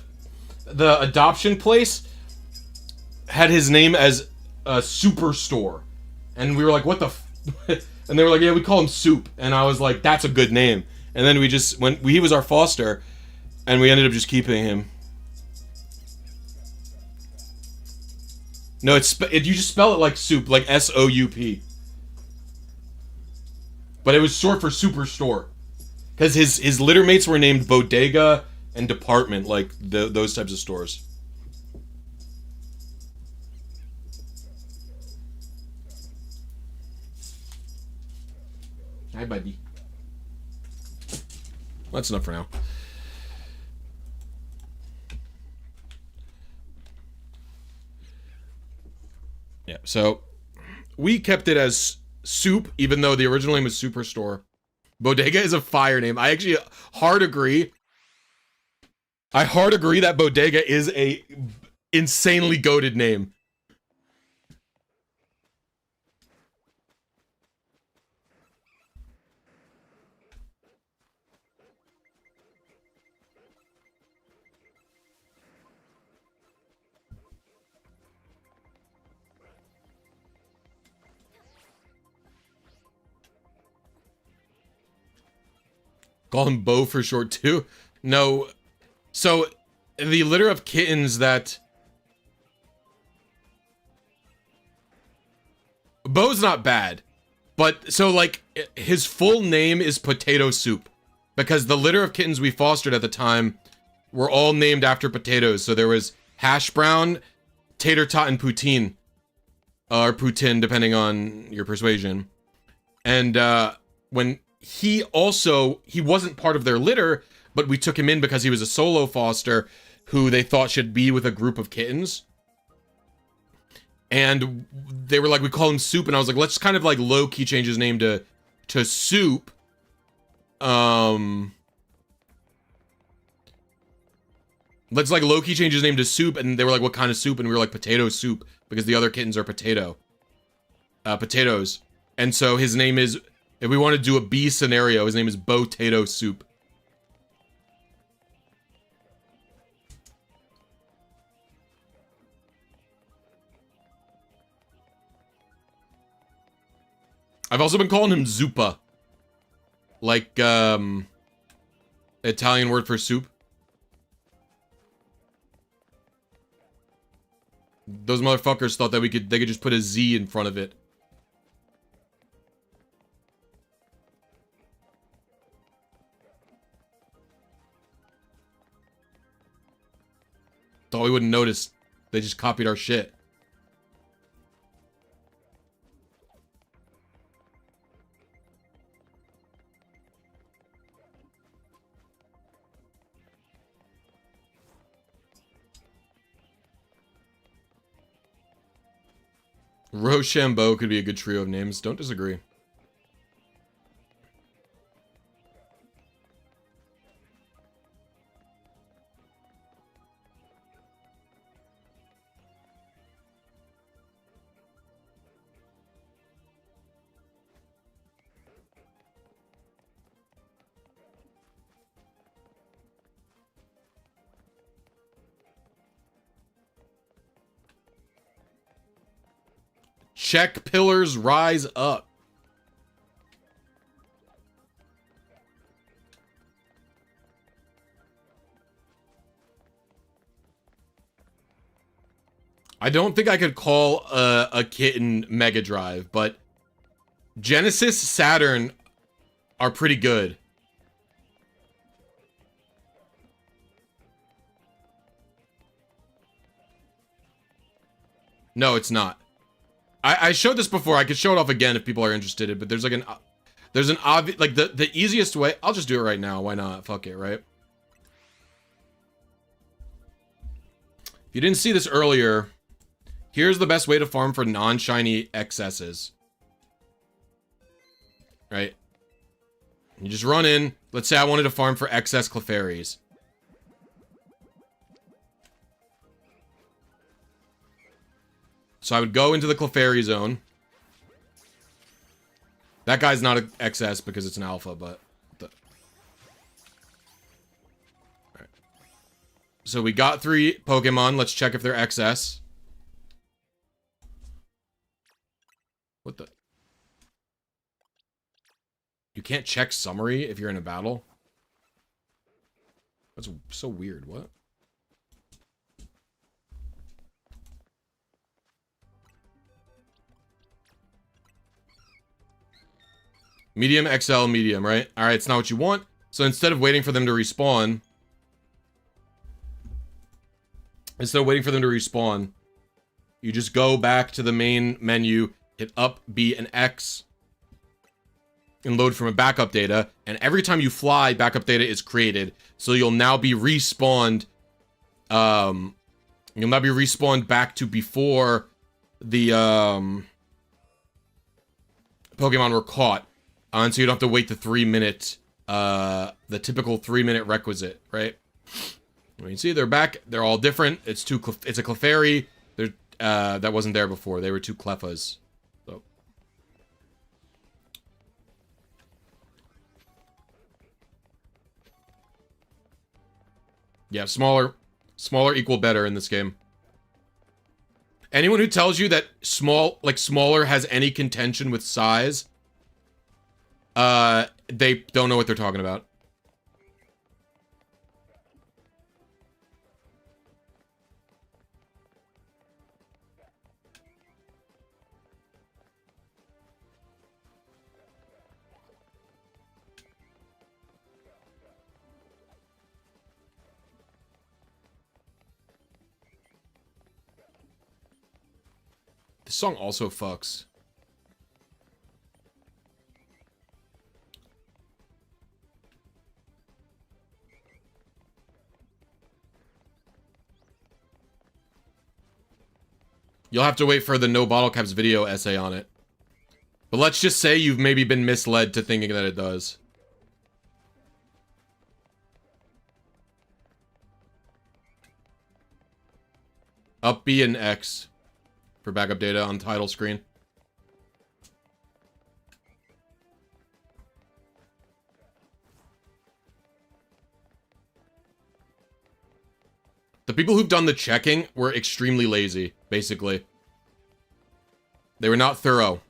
adoption place had his name as a superstore, and we were like, "What the?" And they were like, "Yeah, we call him Soup," and I was like, "That's a good name." And then we just he was our foster, and we ended up just keeping him. No, you just spell it like Soup, like S-O-U-P. But it was short for Superstore. Because his litter mates were named Bodega and Department, like those types of stores. Hi, buddy. That's enough for now. Yeah, so we kept it as Soup, even though the original name was Superstore. Bodega is a fire name. I actually hard agree. I hard agree that Bodega is a insanely goated name. Call him Bo for short too? No. So, the litter of kittens that... Bo's not bad. But, so like, his full name is Potato Soup. Because the litter of kittens we fostered at the time were all named after potatoes. So there was Hash Brown, Tater Tot, and Poutine. Or Poutine, depending on your persuasion. And, when... He wasn't part of their litter, but we took him in because he was a solo foster who they thought should be with a group of kittens. And they were like, we call him Soup, and I was like, let's kind of like low-key change his name to Soup. Let's like low-key change his name to Soup, and they were like, what kind of soup? And we were like, potato soup, because the other kittens are potatoes. And so his name is... If we want to do a B scenario, his name is Bo-tato Soup. I've also been calling him Zuppa. Like, Italian word for soup. Those motherfuckers thought that they could just put a Z in front of it. Thought we wouldn't notice. They just copied our shit. Rochambeau could be a good trio of names. Don't disagree. Check pillars rise up. I don't think I could call a kitten Mega Drive, but Genesis, Saturn are pretty good. No, it's not. I showed this before. I could show it off again if people are interested, but there's like an obvious, like the easiest way. I'll just do it right now. Why not? Fuck it, right? If you didn't see this earlier, here's the best way to farm for non-shiny excesses. Right? You just run in. Let's say I wanted to farm for excess Clefairies. So I would go into the Clefairy zone. That guy's not an excess because it's an alpha, but... Alright. So we got 3 Pokemon. Let's check if they're excess. What the... You can't check summary if you're in a battle? That's so weird. What? Medium, XL, medium, right? Alright, it's not what you want. So instead of waiting for them to respawn... you just go back to the main menu, hit up, B, and X, and load from a backup data. And every time you fly, backup data is created. So you'll now be respawned... you'll now be respawned back to before the, Pokemon were caught. And so you don't have to wait the 3-minute, the typical 3-minute requisite, right? You can see they're back. They're all different. It's a Clefairy. That wasn't there before. They were 2 Clefas. So. Yeah, smaller equal better in this game. Anyone who tells you that smaller has any contention with size, they don't know what they're talking about. This song also fucks. You'll have to wait for the No Bottle Caps video essay on it. But let's just say you've maybe been misled to thinking that it does. Up B and X for backup data on title screen. The people who've done the checking were extremely lazy, basically. They were not thorough.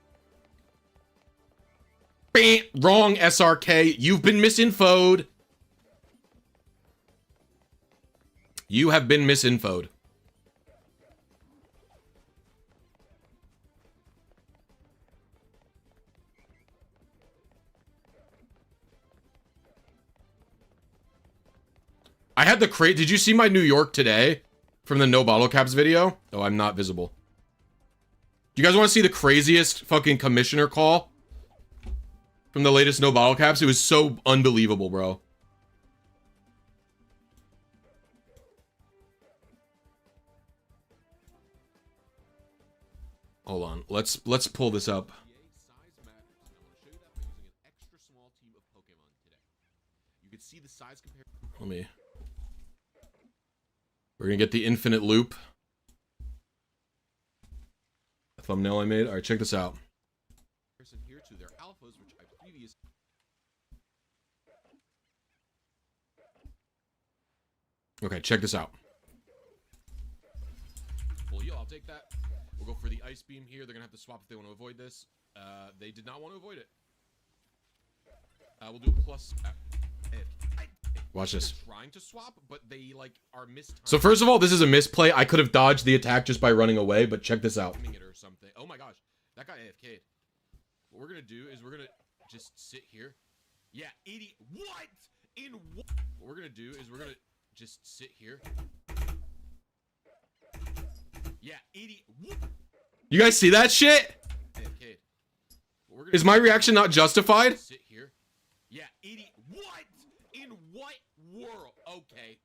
Bam! Wrong, SRK. You've been misinfoed. You have been misinfoed. I had the crate. Did you see my New York today from the No Bottle Caps video? Oh, I'm not visible. Do you guys want to see the craziest fucking commissioner call from the latest No Bottle Caps? It was so unbelievable, bro. Hold on. Let's pull this up. Let me. We're gonna get the infinite loop. A thumbnail I made. All right, check this out. Here to their alphas, which I previously. Okay, check this out. Well, yo, I'll take that. We'll go for the ice beam here. They're gonna have to swap if they want to avoid this. They did not want to avoid it. We'll do a plus. Watch this. Trying to swap, but they like are missed. So first of all, this is a misplay. I could have dodged the attack just by running away, but check this out. It or something. Oh my gosh, that guy AFK'd. What we're gonna do is we're gonna just sit here. Yeah, idiot. What? In what? What we're gonna do is we're gonna just sit here. Yeah, idiot. What? You guys see that shit? AFK'd. Is my reaction not justified? Sit here. Yeah, idiot. What? In what world? Okay.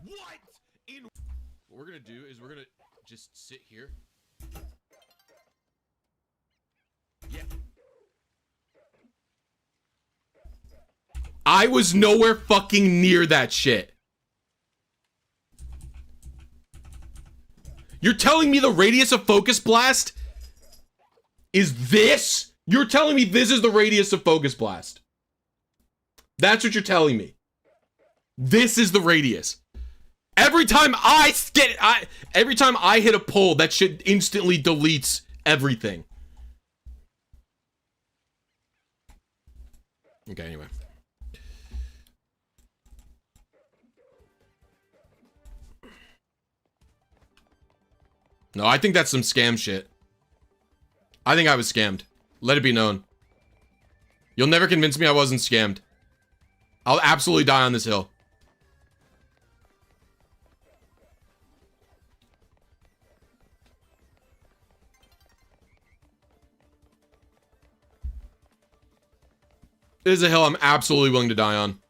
What? In what we're gonna do is we're gonna just sit here. Yeah. I was nowhere fucking near that shit. You're telling me the radius of Focus Blast is this? You're telling me this is the radius of Focus Blast? That's what you're telling me. This is the radius. Every time I hit a pull, that shit instantly deletes everything. Okay, anyway. No, I think that's some scam shit. I think I was scammed. Let it be known. You'll never convince me I wasn't scammed. I'll absolutely die on this hill. This is a hill I'm absolutely willing to die on.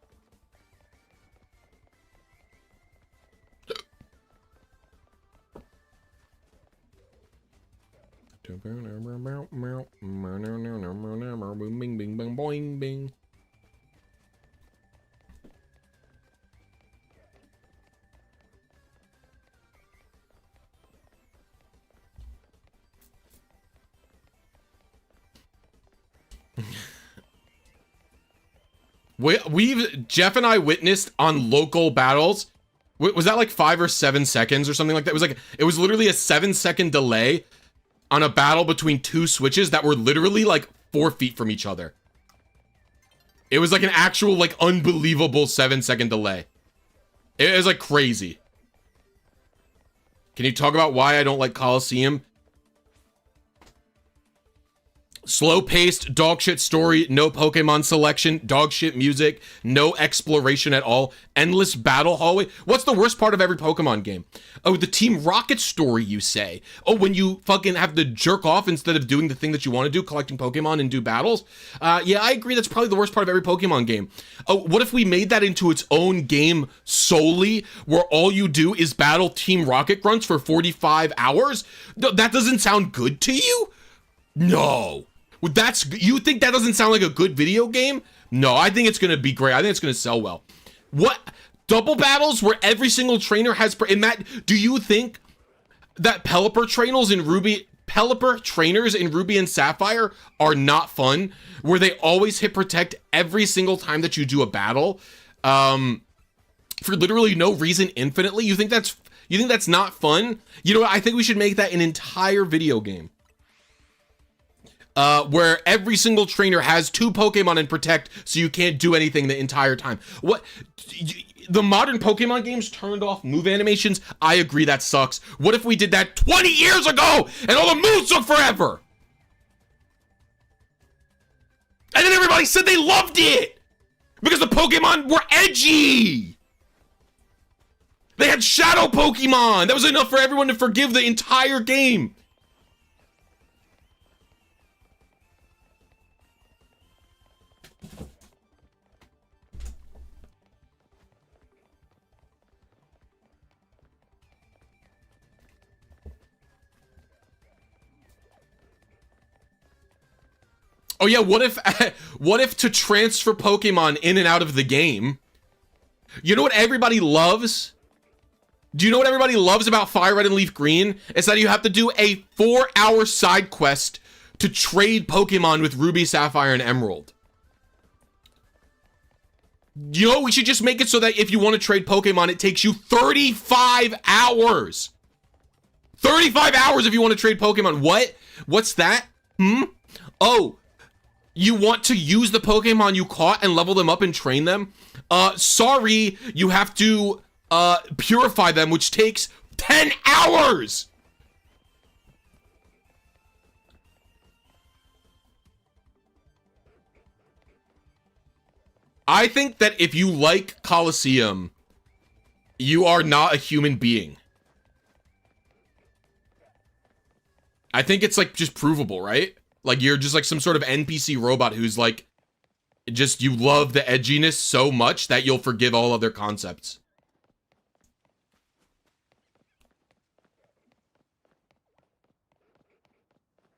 Boing bing. Jeff and I witnessed on local battles. Was that like 5 or 7 seconds or something like that? It was literally a 7-second delay on a battle between two switches that were literally like 4 feet from each other. It was like an actual like unbelievable 7-second delay. It was like crazy. Can you talk about why I don't like Coliseum? Slow-paced, dogshit story, no Pokemon selection, dogshit music, no exploration at all, endless battle hallway. What's the worst part of every Pokemon game? Oh, the Team Rocket story, you say. Oh, when you fucking have to jerk off instead of doing the thing that you want to do, collecting Pokemon and do battles. Yeah, I agree, that's probably the worst part of every Pokemon game. Oh, what if we made that into its own game solely, where all you do is battle Team Rocket grunts for 45 hours? That doesn't sound good to you? No. You think that doesn't sound like a good video game? No, I think it's gonna be great. I think it's gonna sell well. What? Double battles where every single trainer has... do you think that Pelipper trainers in Ruby and Sapphire are not fun? Where they always hit protect every single time that you do a battle? For literally no reason infinitely? You think that's not fun? You know what? I think we should make that an entire video game. Where every single trainer has 2 Pokemon in Protect, so you can't do anything the entire time. What? The modern Pokemon games turned off move animations? I agree, that sucks. What if we did that 20 years ago, and all the moves took forever? And then everybody said they loved it! Because the Pokemon were edgy! They had Shadow Pokemon! That was enough for everyone to forgive the entire game! Oh yeah, what if to transfer Pokemon in and out of the game, you know what everybody loves? Do you know what everybody loves about Fire Red and Leaf Green? It's that you have to do a 4-hour side quest to trade Pokemon with Ruby, Sapphire, and Emerald. You know, we should just make it so that if you want to trade Pokemon, it takes you 35 hours. 35 hours if you want to trade Pokemon. What? What's that? Oh, you want to use the Pokemon you caught and level them up and train them? Sorry, you have to purify them, which takes 10 hours. I think that if you like Coliseum, you are not a human being. I think it's like just provable, right? Like you're just like some sort of NPC robot who's like, just you love the edginess so much that you'll forgive all other concepts.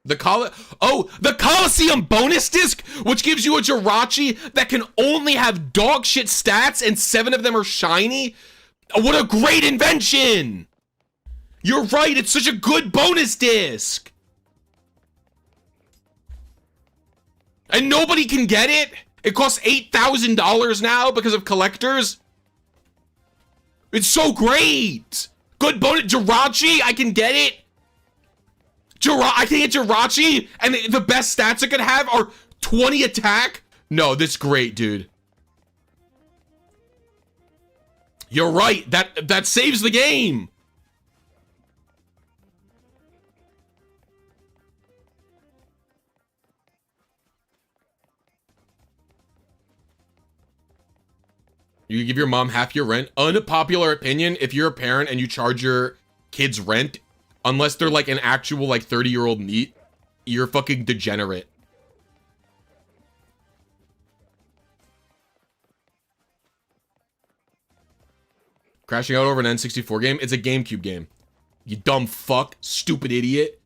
The Coliseum bonus disc, which gives you a Jirachi that can only have dog shit stats and 7 of them are shiny. What a great invention! You're right, it's such a good bonus disc. And nobody can get it? It costs $8,000 now because of collectors? It's so great! Good bonus, Jirachi, I can get it. I can get Jirachi, and the best stats it could have are 20 attack? No, that's great, dude. You're right, that saves the game. You give your mom half your rent. Unpopular opinion, if you're a parent and you charge your kids rent, unless they're like an actual like 30-year-old NEET, you're fucking degenerate. Crashing out over an N64 game? It's a GameCube game. You dumb fuck. Stupid idiot.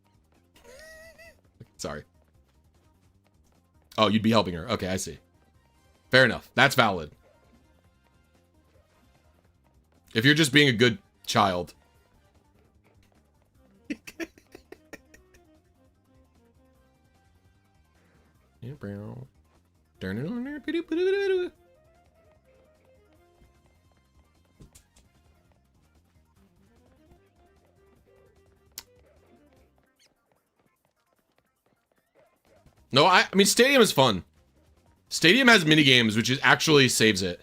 Sorry. Oh, you'd be helping her. Okay, I see. Fair enough. That's valid. If you're just being a good child. No, I mean, Stadium is fun. Stadium has minigames, which actually saves it.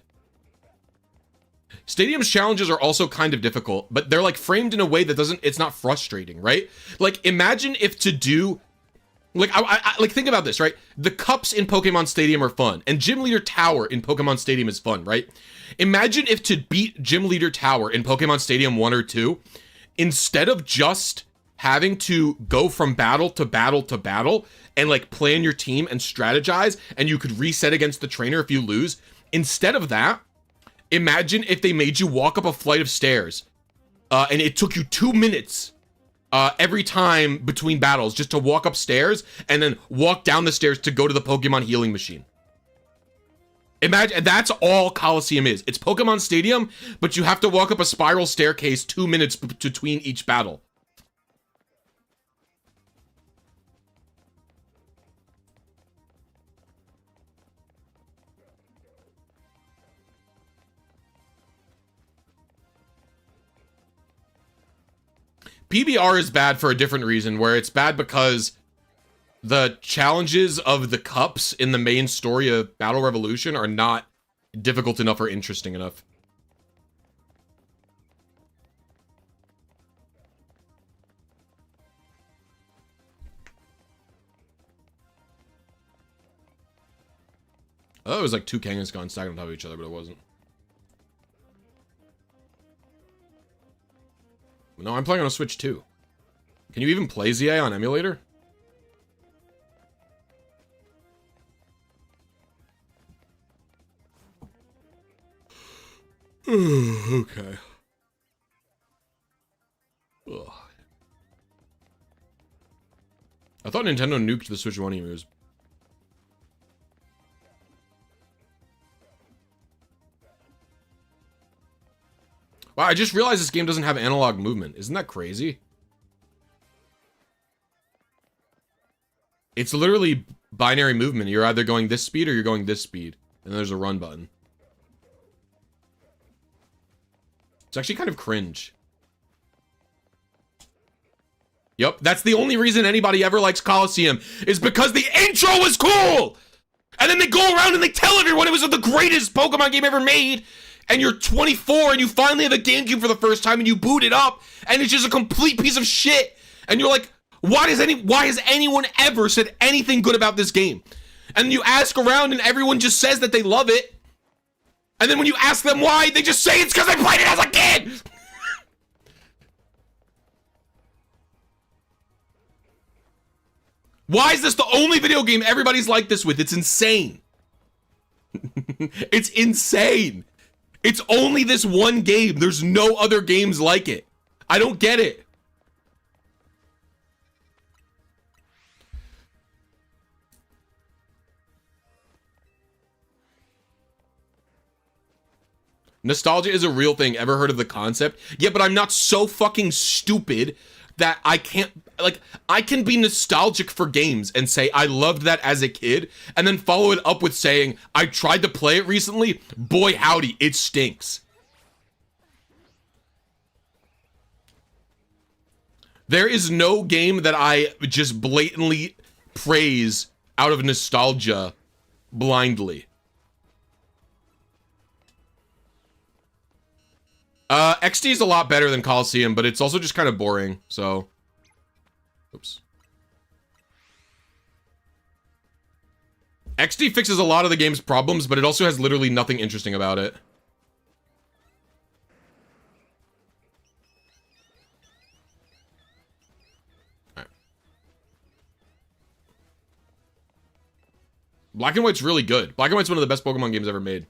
Stadium's challenges are also kind of difficult, but they're like framed in a way that it's not frustrating, right? Like, imagine if to do, like, like, think about this, right? The cups in Pokemon Stadium are fun, and Gym Leader Tower in Pokemon Stadium is fun, right? Imagine if to beat Gym Leader Tower in Pokemon Stadium 1 or 2, instead of just having to go from battle to battle to battle and like plan your team and strategize, and you could reset against the trainer if you lose, instead of that, imagine if they made you walk up a flight of stairs, and it took you 2 minutes every time between battles just to walk upstairs and then walk down the stairs to go to the Pokemon healing machine. Imagine, that's all Coliseum is. It's Pokemon Stadium, but you have to walk up a spiral staircase 2 minutes between each battle. PBR is bad for a different reason, where it's bad because the challenges of the cups in the main story of Battle Revolution are not difficult enough or interesting enough. I thought it was like 2 Kangaskhan stacked on top of each other, but it wasn't. No, I'm playing on a Switch too. Can you even play ZA on emulator? Okay. Ugh. I thought Nintendo nuked the Switch 1 emus. Wow, I just realized this game doesn't have analog movement. Isn't that crazy? It's literally binary movement. You're either going this speed or you're going this speed. And there's a run button. It's actually kind of cringe. Yep, that's the only reason anybody ever likes Coliseum, is because the intro was cool! And then they go around and they tell everyone it was the greatest Pokemon game ever made, and you're 24 and you finally have a GameCube for the first time and you boot it up, and it's just a complete piece of shit. And you're like, why has anyone ever said anything good about this game? And you ask around and everyone just says that they love it. And then when you ask them why, they just say it's because I played it as a kid! Why is this the only video game everybody's like this with? It's insane. It's insane. It's only this one game. There's no other games like it. I don't get it. Nostalgia is a real thing. Ever heard of the concept? Yeah, but I'm not so fucking stupid that I can't, like, I can be nostalgic for games and say I loved that as a kid, and then follow it up with saying I tried to play it recently. Boy howdy, it stinks. There is no game that I just blatantly praise out of nostalgia blindly. XD is a lot better than Coliseum, but it's also just kind of boring, so... Oops. XD fixes a lot of the game's problems, but it also has literally nothing interesting about it. Alright. Black and White's really good. Black and White's one of the best Pokemon games ever made.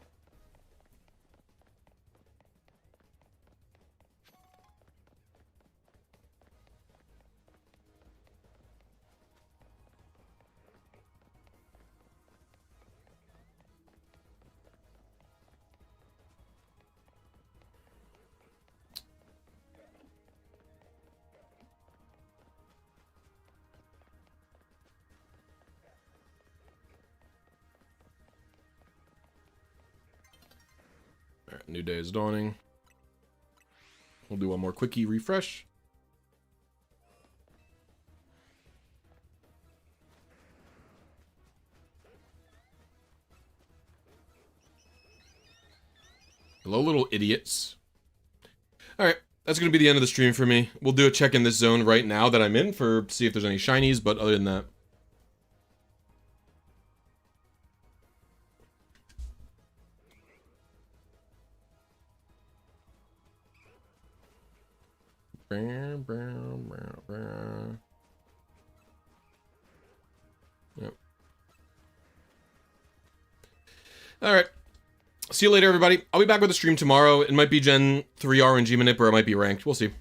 Alright, new day is dawning. We'll do one more quickie refresh. Hello, little idiots. Alright, that's gonna be the end of the stream for me. We'll do a check in this zone right now that I'm in for see if there's any shinies, but other than that. Yep. Alright. See you later, everybody. I'll be back with a stream tomorrow. It might be Gen 3 RNG Manip, or it might be ranked. We'll see.